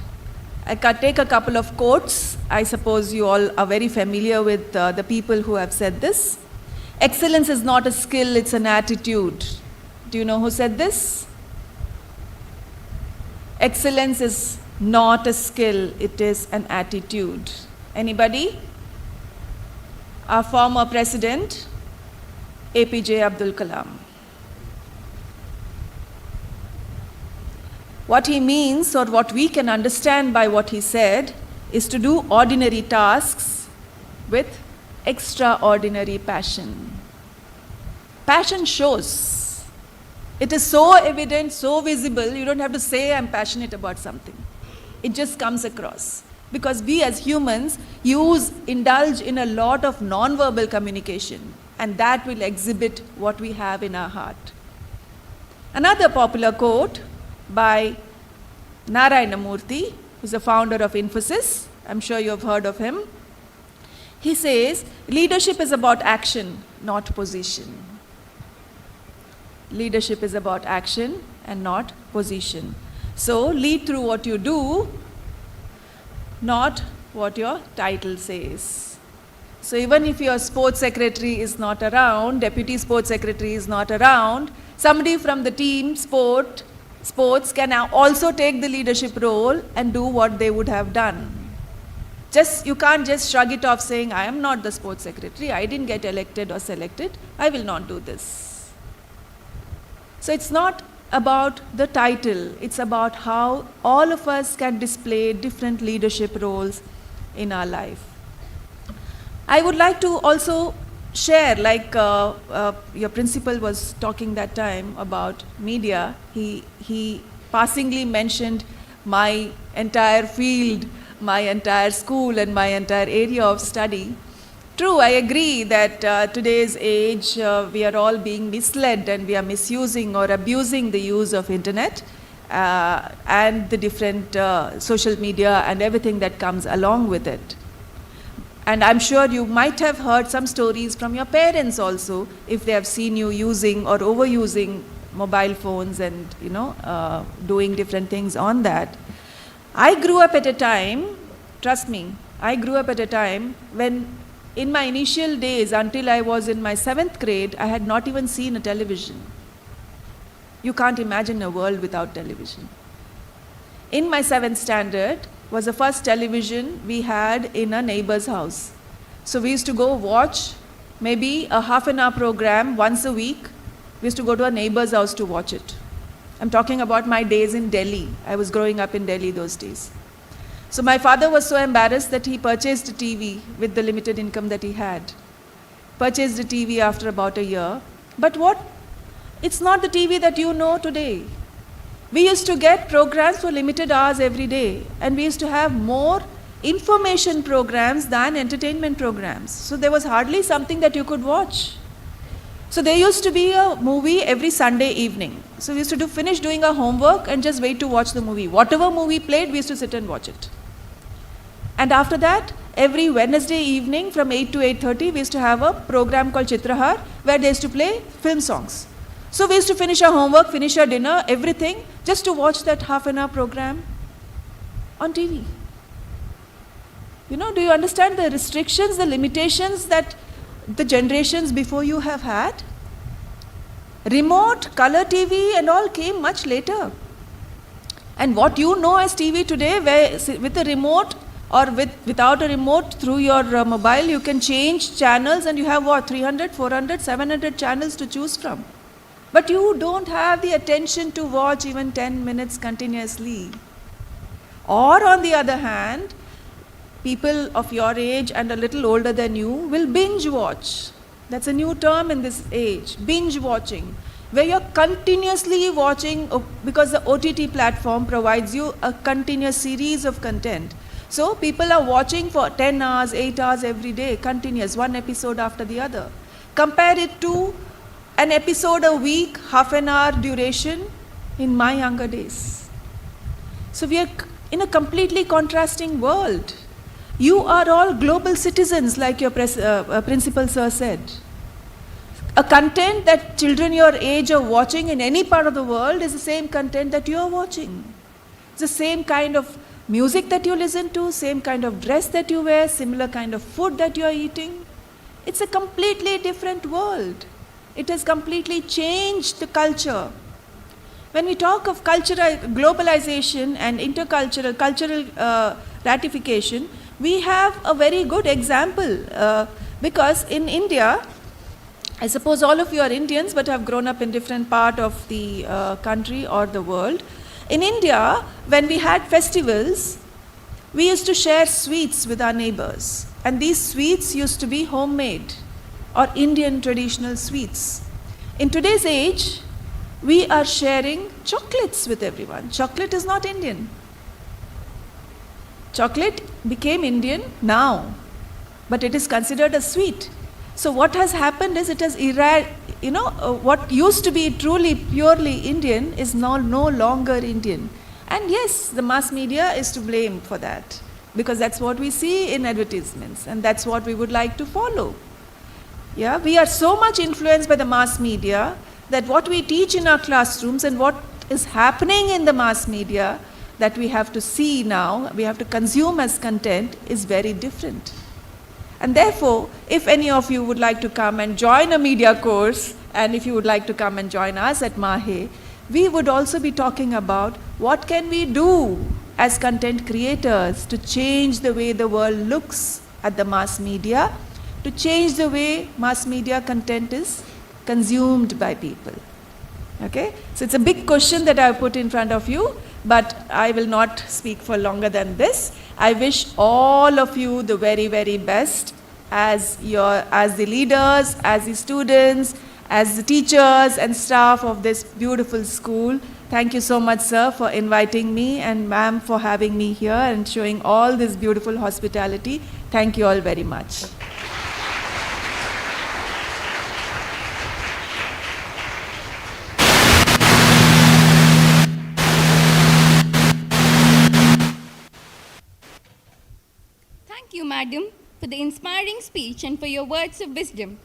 I can take a couple of quotes. I suppose you all are very familiar with the people who have said this. Excellence is not a skill, it's an attitude. Do you know who said this? Excellence is not a skill, it is an attitude. Anybody? Our former president, APJ Abdul Kalam. What he means, or what we can understand by what he said, is to do ordinary tasks with extraordinary passion. Passion shows. It is so evident, so visible, you don't have to say I'm passionate about something. It just comes across. Because we as humans indulge in a lot of non-verbal communication, and that will exhibit what we have in our heart. Another popular quote by Narayana Murthy, who's the founder of Infosys. I'm sure you have heard of him. He says, leadership is about action, not position. Leadership is about action and not position. So lead through what you do, not what your title says. So even if your sports secretary is not around, deputy sports secretary is not around, somebody from the team sports can now also take the leadership role and do what they would have done. You can't just shrug it off saying, I am not the sports secretary, I didn't get elected or selected, I will not do this. So it's not about the title, it's about how all of us can display different leadership roles in our life. I would like to also share, like your principal was talking that time about media, he passingly mentioned my entire field, my entire school and my entire area of study. True, I agree that today's age we are all being misled and we are misusing or abusing the use of internet and the different social media and everything that comes along with it. And I'm sure you might have heard some stories from your parents also, if they have seen you using or overusing mobile phones and doing different things on that. I grew up at a time, trust me, I grew up at a time when in my initial days, until I was in my 7th grade, I had not even seen a television. You can't imagine a world without television. In my 7th standard was the first television we had in a neighbor's house. So we used to go watch maybe a half-an-hour program once a week. We used to go to a neighbor's house to watch it. I'm talking about my days in Delhi. I was growing up in Delhi those days. So my father was so embarrassed that he purchased a TV with the limited income that he had. Purchased a TV after about a year. But it's not the TV that you know today. We used to get programs for limited hours every day, and we used to have more information programs than entertainment programs. So there was hardly something that you could watch. So there used to be a movie every Sunday evening. So we used to finish doing our homework and just wait to watch the movie. Whatever movie played, we used to sit and watch it. And after that, every Wednesday evening from 8 to 8:30, we used to have a program called Chitrahar, where they used to play film songs. So we used to finish our homework, finish our dinner, everything, just to watch that half-an-hour program on TV. Do you understand the restrictions, the limitations that the generations before you have had? Remote, color TV and all came much later. And what you know as TV today, where with the remote, or without a remote through your mobile, you can change channels and you have what, 300, 400, 700 channels to choose from. But you don't have the attention to watch even 10 minutes continuously. Or on the other hand, people of your age and a little older than you will binge watch. That's a new term in this age, binge watching, where you're continuously watching because the OTT platform provides you a continuous series of content. So people are watching for 10 hours, 8 hours every day, continuous, one episode after the other. Compare it to an episode a week, half an hour duration in my younger days. So we are in a completely contrasting world. You are all global citizens, like your principal sir said. A content that children your age are watching in any part of the world is the same content that you are watching. It's the same kind of music that you listen to, same kind of dress that you wear, similar kind of food that you are eating. It's a completely different world. It has completely changed the culture. When we talk of cultural globalization and intercultural, cultural ratification, we have a very good example because in India, I suppose all of you are Indians but have grown up in different part of the country or the world. In India, when we had festivals, we used to share sweets with our neighbors. And these sweets used to be homemade or Indian traditional sweets. In today's age, we are sharing chocolates with everyone. Chocolate is not Indian. Chocolate became Indian now, but it is considered a sweet. So what has happened is it has what used to be truly purely Indian is now no longer Indian. And yes, the mass media is to blame for that, because that's what we see in advertisements and that's what we would like to follow. Yeah, we are so much influenced by the mass media that what we teach in our classrooms and what is happening in the mass media that we have to see now, we have to consume as content, is very different. And therefore, if any of you would like to come and join a media course, and if you would like to come and join us at MAHE, we would also be talking about what can we do as content creators to change the way the world looks at the mass media, to change the way mass media content is consumed by people. Okay? So it's a big question that I put in front of you, but I will not speak for longer than this. I wish all of you the very, very best as the leaders, as the students, as the teachers and staff of this beautiful school. Thank you so much, sir, for inviting me, and ma'am for having me here and showing all this beautiful hospitality. Thank you all very much. Thank you, madam, for the inspiring speech and for your words of wisdom.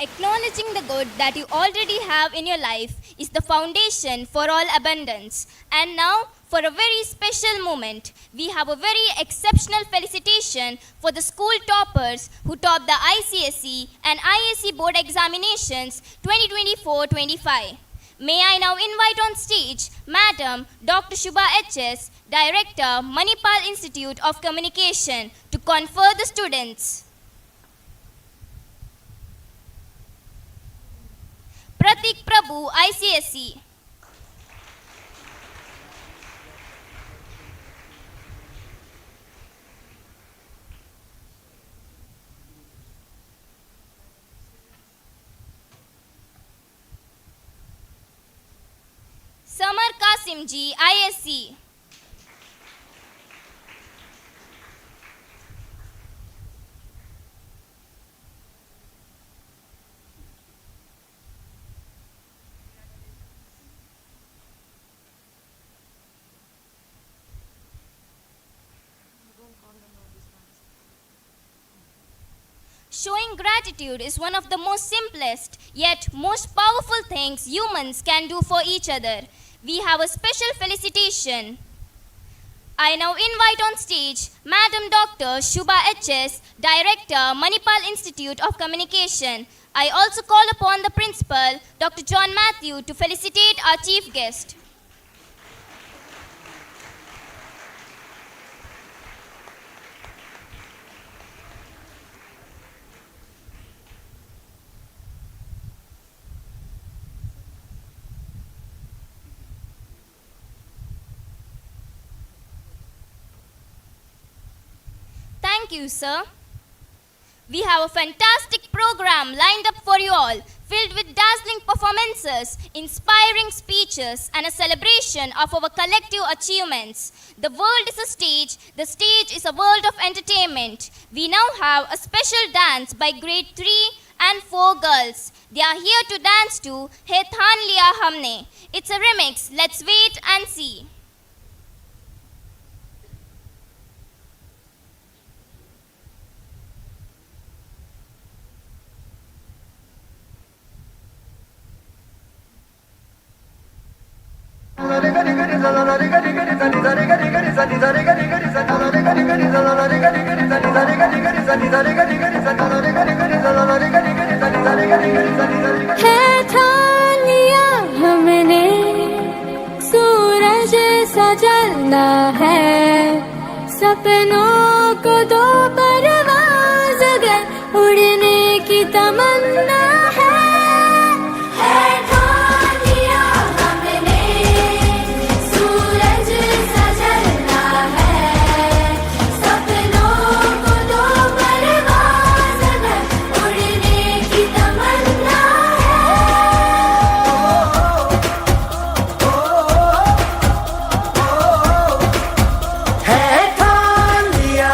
Acknowledging the good that you already have in your life is the foundation for all abundance. And now, for a very special moment, we have a very exceptional felicitation for the school toppers who topped the ICSE and ISC board examinations 2024-25. May I now invite on stage Madam Dr. Shubha HS, Director, Manipal Institute of Communication, to confer the students. Pratik Prabhu, ICSE. Samar Kasimji, ISC. Showing gratitude is one of the most simplest yet most powerful things humans can do for each other. We have a special felicitation. I now invite on stage Madam Dr. Shubha HS, Director, Manipal Institute of Communication. I also call upon the Principal, Dr. John Matthew, to felicitate our Chief Guest. Thank you, sir. We have a fantastic program lined up for you all, filled with dazzling performances, inspiring speeches, and a celebration of our collective achievements. The world is a stage, the stage is a world of entertainment. We now have a special dance by grade 3 and 4 girls. They are here to dance to Hai Thaan Liya Humne. It's a remix, let's wait and see. है ठान लिया हमने सूरज सा जलना है सपनों को दो परवाज़ अगर उड़ने की तमन्ना है ठान लिया हमने सूरज सा जलना है सपनों को दो परवाज़ अगर उड़ने की तमन्ना है ठान लिया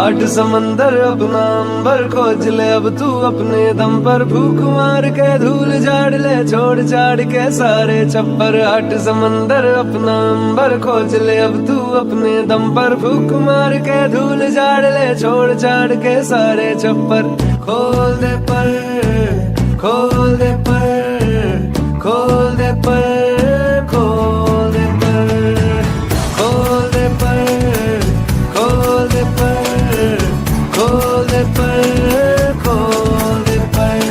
आठ समंदर अपना अंबर खोज ले अब तू अपने दम पर भूख मार के धूल झाड़ ले छोड़ छाड़ के सारे छप्पर आठ समंदर अपना अंबर खोज ले अब तू अपने दम पर भूख मार के धूल झाड़ ले छोड़ छाड़ के सारे छप्पर खोल दे पर खोल दे पर खोल दे पर खोल दे पर खोल दे पर खोल दे पर खोल दे पर खोल दे पर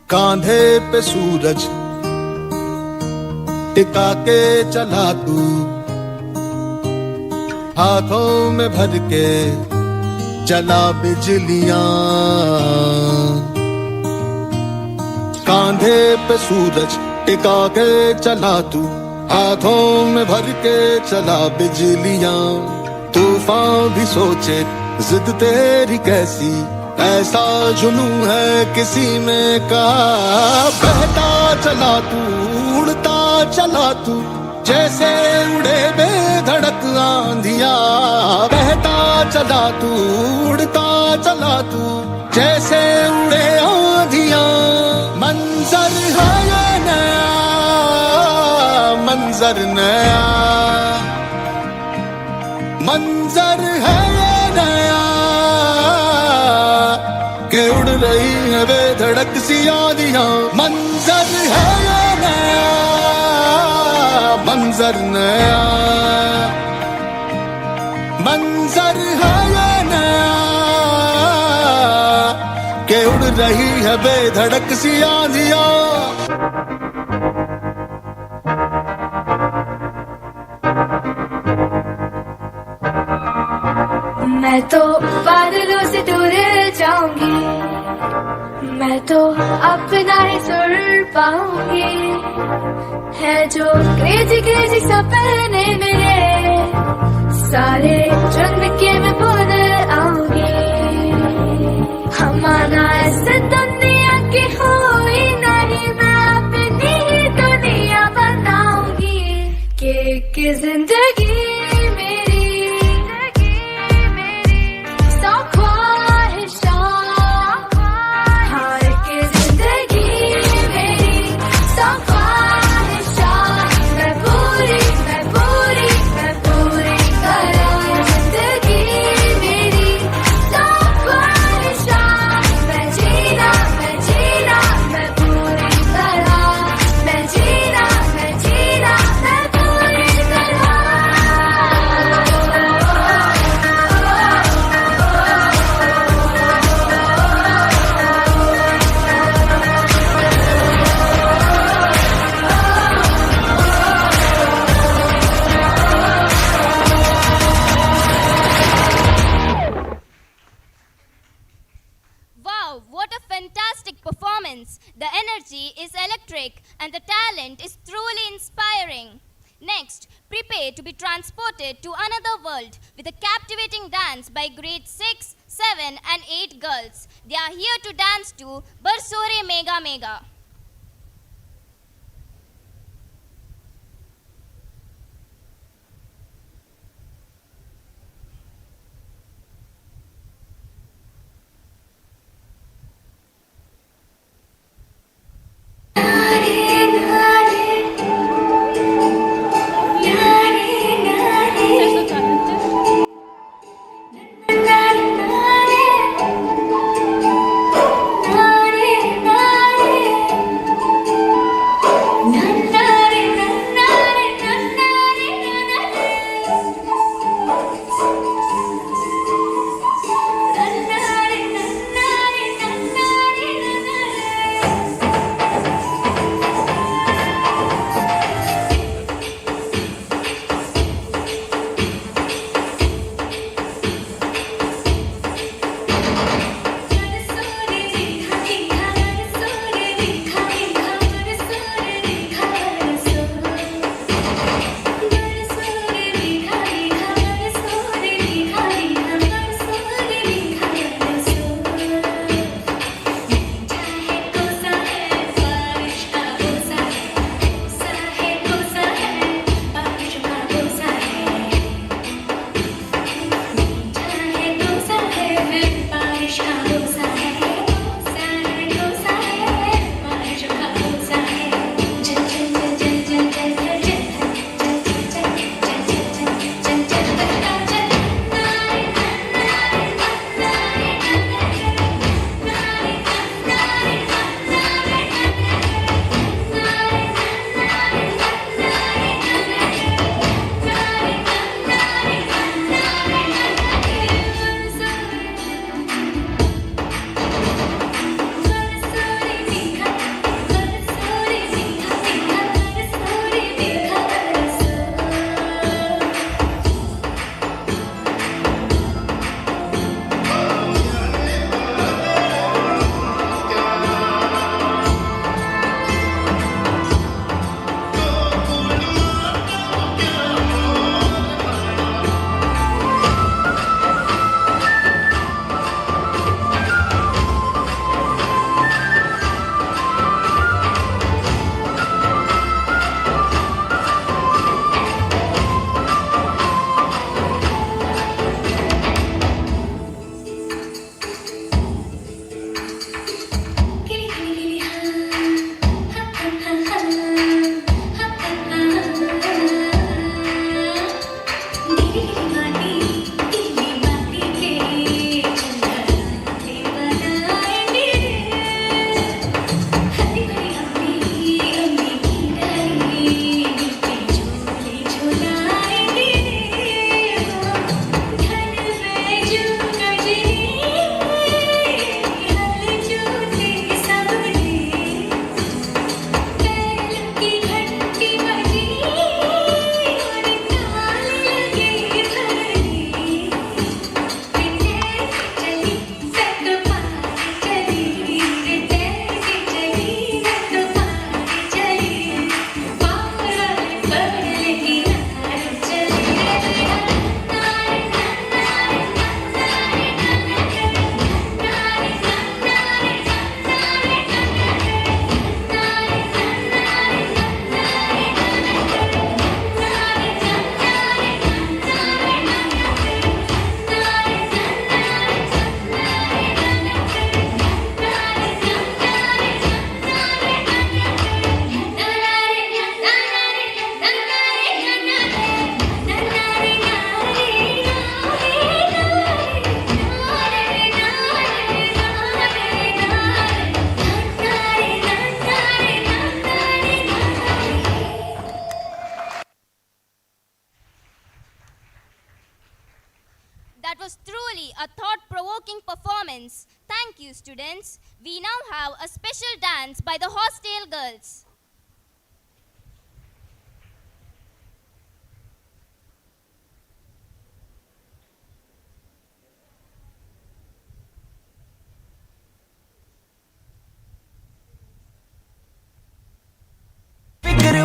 कांधे पे सूरज टिका के चला तू हाथों में भर के चला बिजलियां कांधे पे सूरज टिका के चला तू हाथों में भर के चला बिजलियां तूफान भी सोचे जिद तेरी कैसी ऐसा जुनू है किसी में कहा बहता चला तू उड़ता चला तू जैसे उड़े बेधड़क आंधिया बहता चला तू उड़ता चला तू जैसे उड़े आंधिया मंजर है ये नया मंजर नया मंजर है ये नया के उड़ रही है बेधड़क सी आंधियां मंजर है ये नया मंजर नया मंजर है ये नया के उड़ रही है बेधड़क सी आंधियां मैं तो बादलों से दूर जाऊंगी मैं तो अपना ही सुर पाऊंगी है जो क्रेजी क्रेजी सपने मेरे सारे चुन के मैं भूल आऊंगी हमारा ऐसे दुनिया की हुई नहीं मैं अपनी ही दुनिया बनाऊंगी कि जिंदगी मैं पूरी electric and the talent is truly inspiring. Next, prepare to be transported to another world with a captivating dance by grade 6, 7 and 8 girls. They are here to dance to Barsore Mega Mega. That was truly a thought-provoking performance. Thank you, students. We now have a special dance by the hostel girls.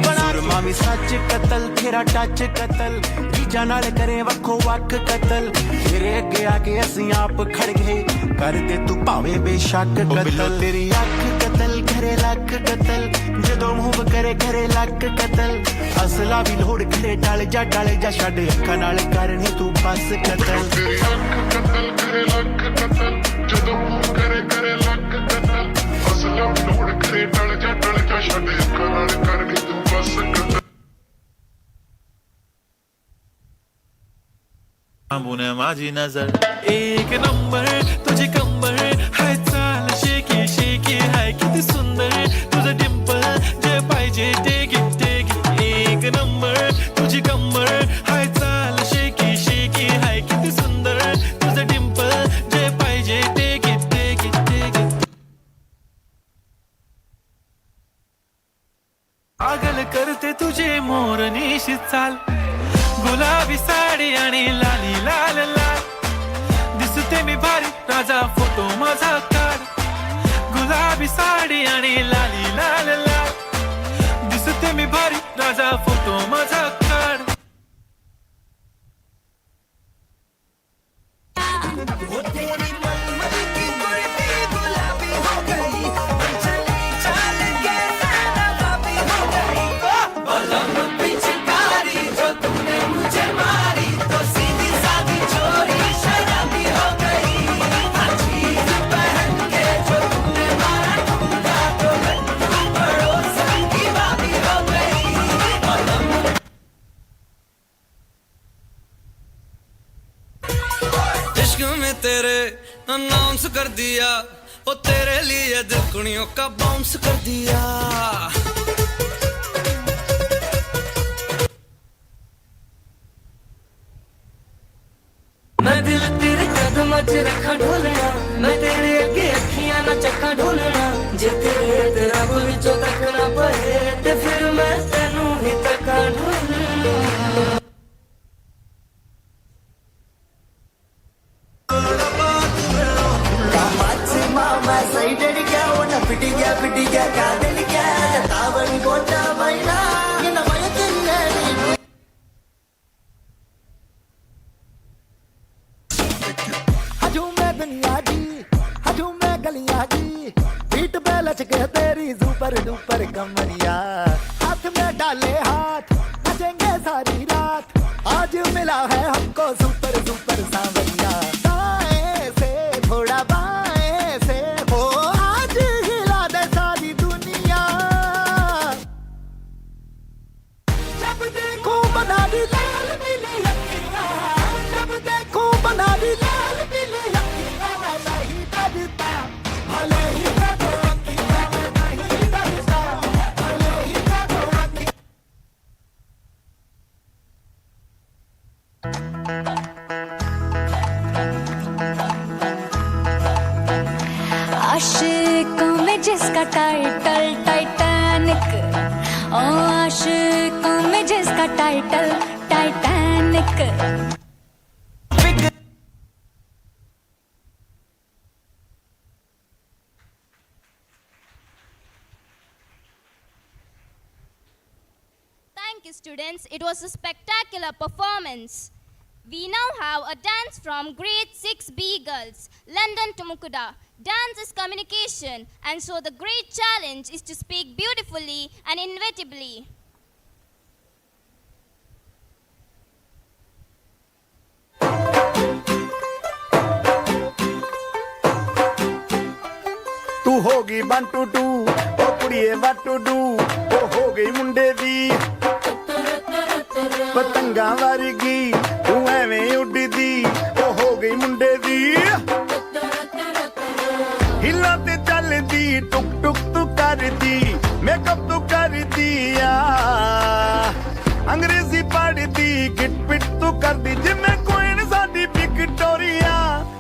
सुरमा भी सच कतल तेरा touch कतल Reeza नाल करे वखो वक कतल तेरे अगे आके असीं आप खड़ गए कर दे तू भावे बेशक कतल तेरी अख कतल करे लक कतल जदों मूव करे करे लक कतल असला भी लोड़ खड़े डाल जा छड़ अखां नाल करनी तू बस कतल तेरी अख कतल करे लक कतल जदों मूव करे करे लक कतल असला भी लोड़ खड़े डाल जा छड़ अखां नाल करनी तू बस कतल बुने माझी नजर एक नंबर तुझी कंबर हाय चाल शेकी शेकी हाय किती सुंदर तुझं डिंपल जे पाहिजे टेक इट एक नंबर तुझी कंबर हाय चाल शेकी शेकी हाय किती सुंदर तुझं डिंपल जे पाहिजे टेक इट पागल करते तुझे मोरनीशी चाल गुलाबी साडी आणि लाली लाल लाल दिसते मी भारी राजा फोटो माझा काढ गुलाबी साडी आणि लाली लाल लाल दिसते मी भारी राजा फोटो माझा काढ तेरे अनाउंस कर दिया ओ तेरे लिए दिलकुनियों का बाउंस कर दिया मैं दिल तेरे कदम च रखा ढोलना मैं तेरे अगे अखियां ना चक्का ढोलना जे तेरे तेरा विचों तकना पए ते फिर मैं तेनू ही तक्का ढोलना पिटिया क्या दिल क्या तावन गोटा मैना इन मयतिल्ले हजू मैं दुनिया जी हजू मैं गलियां जी पीठ पे लचके तेरी सुपर डुपर कमरिया हाथ में डाले हाथ नचेंगे सारी रात आज मिला है हमको सुपर सुपर सांवरिया दाएं से थोड़ा बाएं से हो आज हिला दे सारी दुनिया जब देखो बना दी लाल पीली अखियां जब देखो बना दी लाल पीली अखियां नहीं डरता भले ही डरो अखियां नहीं डरता भले ही डरो अखियां आशिकों में जिसका टाइटल टाइटैनिक ओ आशिकों में जिसका title Titanic Thank you, students. It was a spectacular performance. We now have a dance from grade 6B girls, London to Mukuda. Dance is communication, and so the great challenge is to speak beautifully and inventively. तू होगी 1 2 2 ओ कुड़िए what to do ओ हो गई मुंडे दी पतंगा वर्गी तू एवें उड़दी ओ हो गई मुंडे दी हिला ते चलदी टुक टुक तू करदी मेकअप तू करदी अंग्रेजी पढ़दी गिट पिट तू करदी जिमें कोइन साडी विक्टोरिया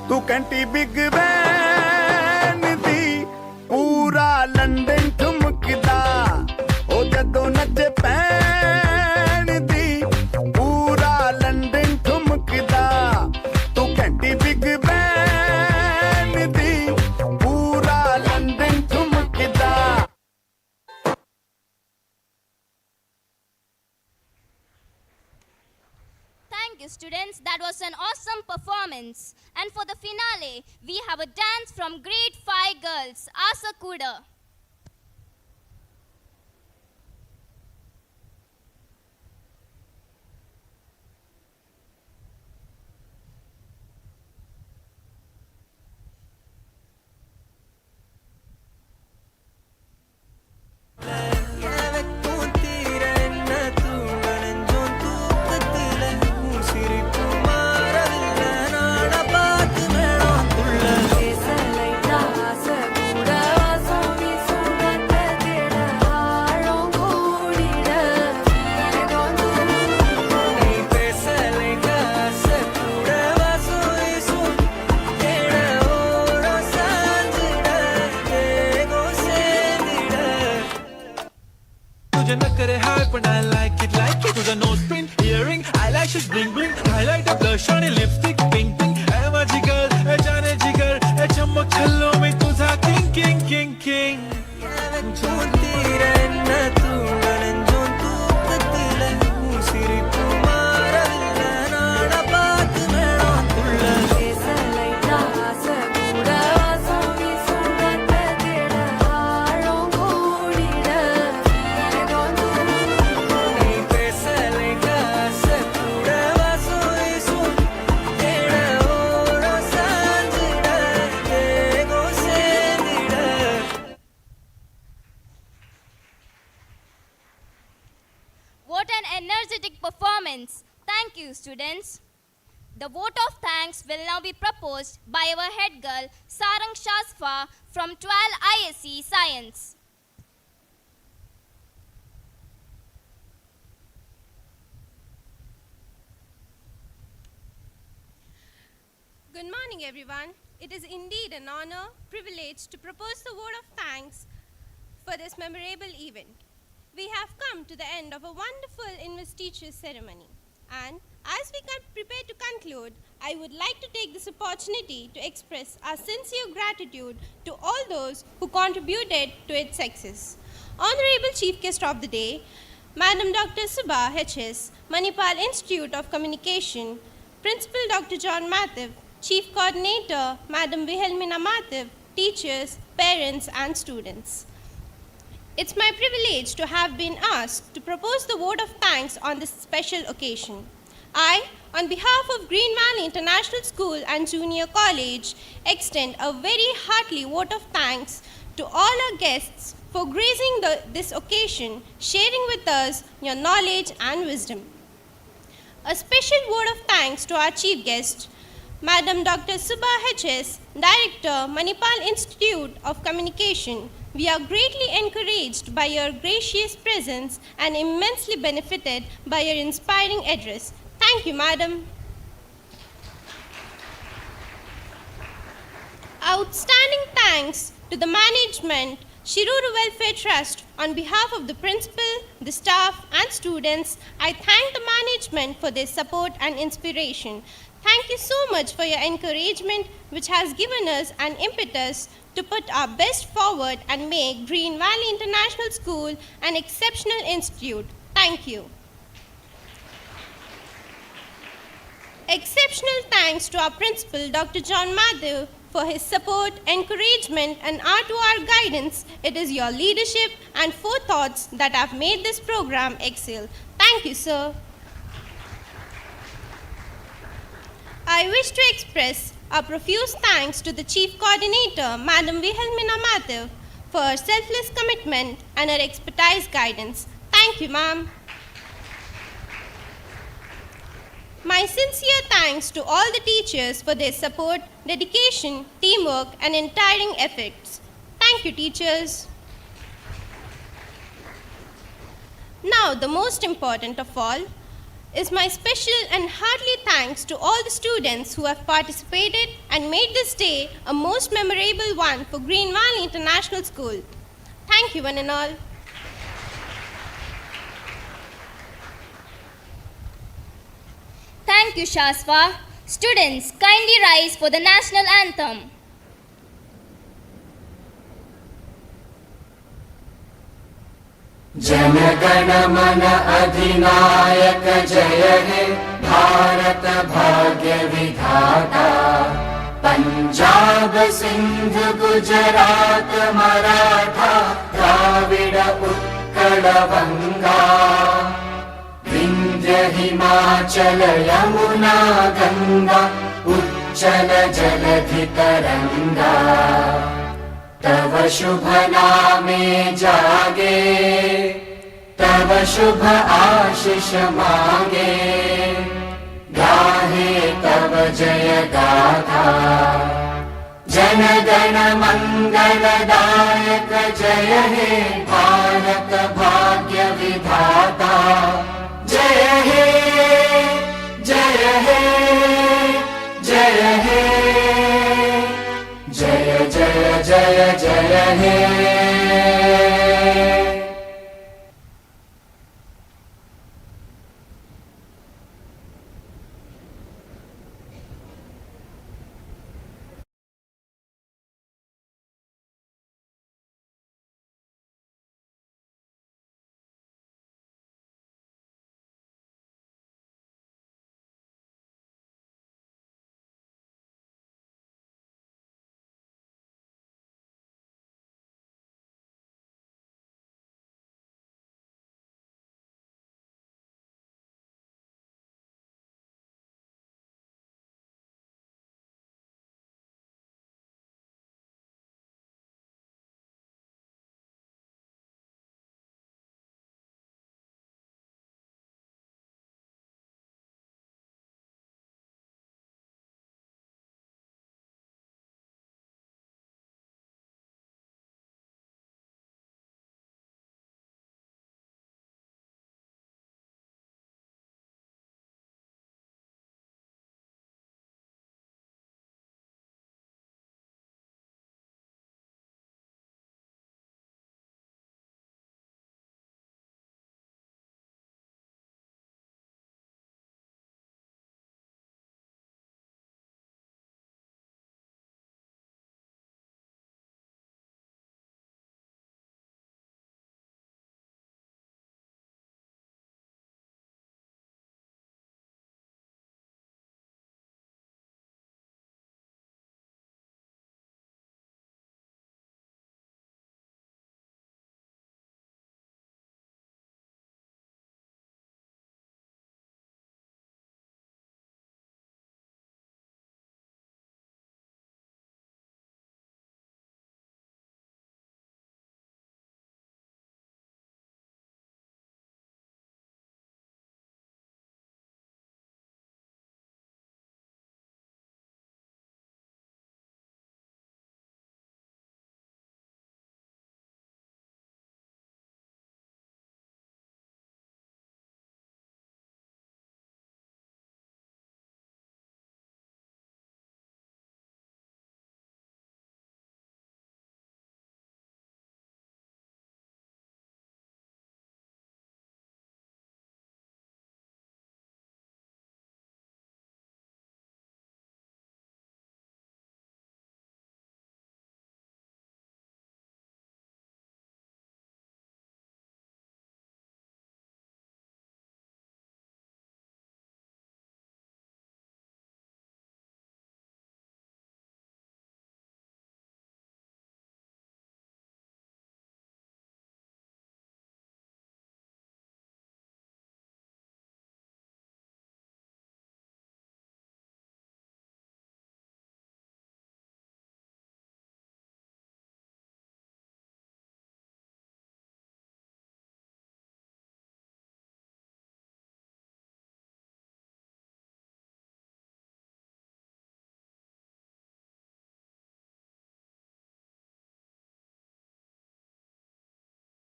तू कैंटी बिग बैन दी पूरा लंदन ठुमकदा ओ जदों नचे पैन दी पूरा लंदन ठुमकदा तू कैंटी बिग बैन दी पूरा London ठुमकदा you, students. That was an awesome performance. And for the finale, we have a dance from grade 5 girls, Asa Kuda. तुझे न करे हाय पण I like it तुझा nose pin, earring, eyelashes bling bling, highlighter, blush आणि lipstick pink pink ए माझी girl, ए जाने जिगर, ए चमक छल्लों में तुझा king king king king झूलती रहना तू नंजों तू कतले सिरी कुमार नाड़ा बात मेरा तुल्ला केसलैना सगुड़ा वासोवी Sugat तेड़ा हारों गोड़ीड़ा What an energetic performance. Thank you, students. The vote of thanks will now be proposed by our head girl, Sarang Shasfa from 12 ISC Science. Good morning, everyone. It is indeed an honor, privilege to propose the vote of thanks for this memorable event. We have come to the end of a wonderful investiture ceremony. And as we prepare to conclude, I would like to take this opportunity to express our sincere gratitude to all those who contributed to its success. Honorable Chief Guest of the Day, Madam Dr. Shubha HS, Manipal Institute of Communication, Principal Dr. John Matthew, Chief Coordinator, Madam Wilhelmina Matthew, teachers, parents, and students. It's my privilege to have been asked to propose the vote of thanks on this special occasion. I, on behalf of Green Valley International School and Junior College, extend a very hearty vote of thanks to all our guests for gracing this occasion, sharing with us your knowledge and wisdom. A special vote of thanks to our chief guest, Madam Dr. Shubha HS, Director, Manipal Institute of Communication. We are greatly encouraged by your gracious presence and immensely benefited by your inspiring address. Thank you, Madam. Outstanding thanks to the management, SHIRURU Welfare Trust. On behalf of the principal, the staff, and students, I thank the management for their support and inspiration. Thank you so much for your encouragement, which has given us an impetus to put our best forward and make Green Valley International School an exceptional institute. Thank you. Exceptional thanks to our principal, Dr. John Matthew, for his support, encouragement, and R2R guidance. It is your leadership and forethoughts that have made this program excel. Thank you, sir. I wish to express our profuse thanks to the Chief Coordinator, Madam Wilhelmina Matthew, for her selfless commitment and her expertise guidance. Thank you, ma'am. My sincere thanks to all the teachers for their support, dedication, teamwork, and untiring efforts. Thank you, teachers. Now, the most important of all is my special and hearty thanks to all the students who have participated and made this day a most memorable one for Green Valley International School. Thank you, one and all. Thank you, Shasva. Students, kindly rise for the national anthem. Jana Gana मन अधिनायक जय हे भारत भाग्य विधाता पंजाब सिंध गुजरात मराठा द्राविड उत्कल बंगा विंध्य हिमाचल यमुना गंगा उच्चल जलधि तरंगा तव शुभ नामे जागे तव शुभ आशीष मांगे गाहे तव जय गाथा जन गण मंगलदायक जय हे भारत भाग्य विधाता जय हे जय हे जय हे जय जय जय जय हे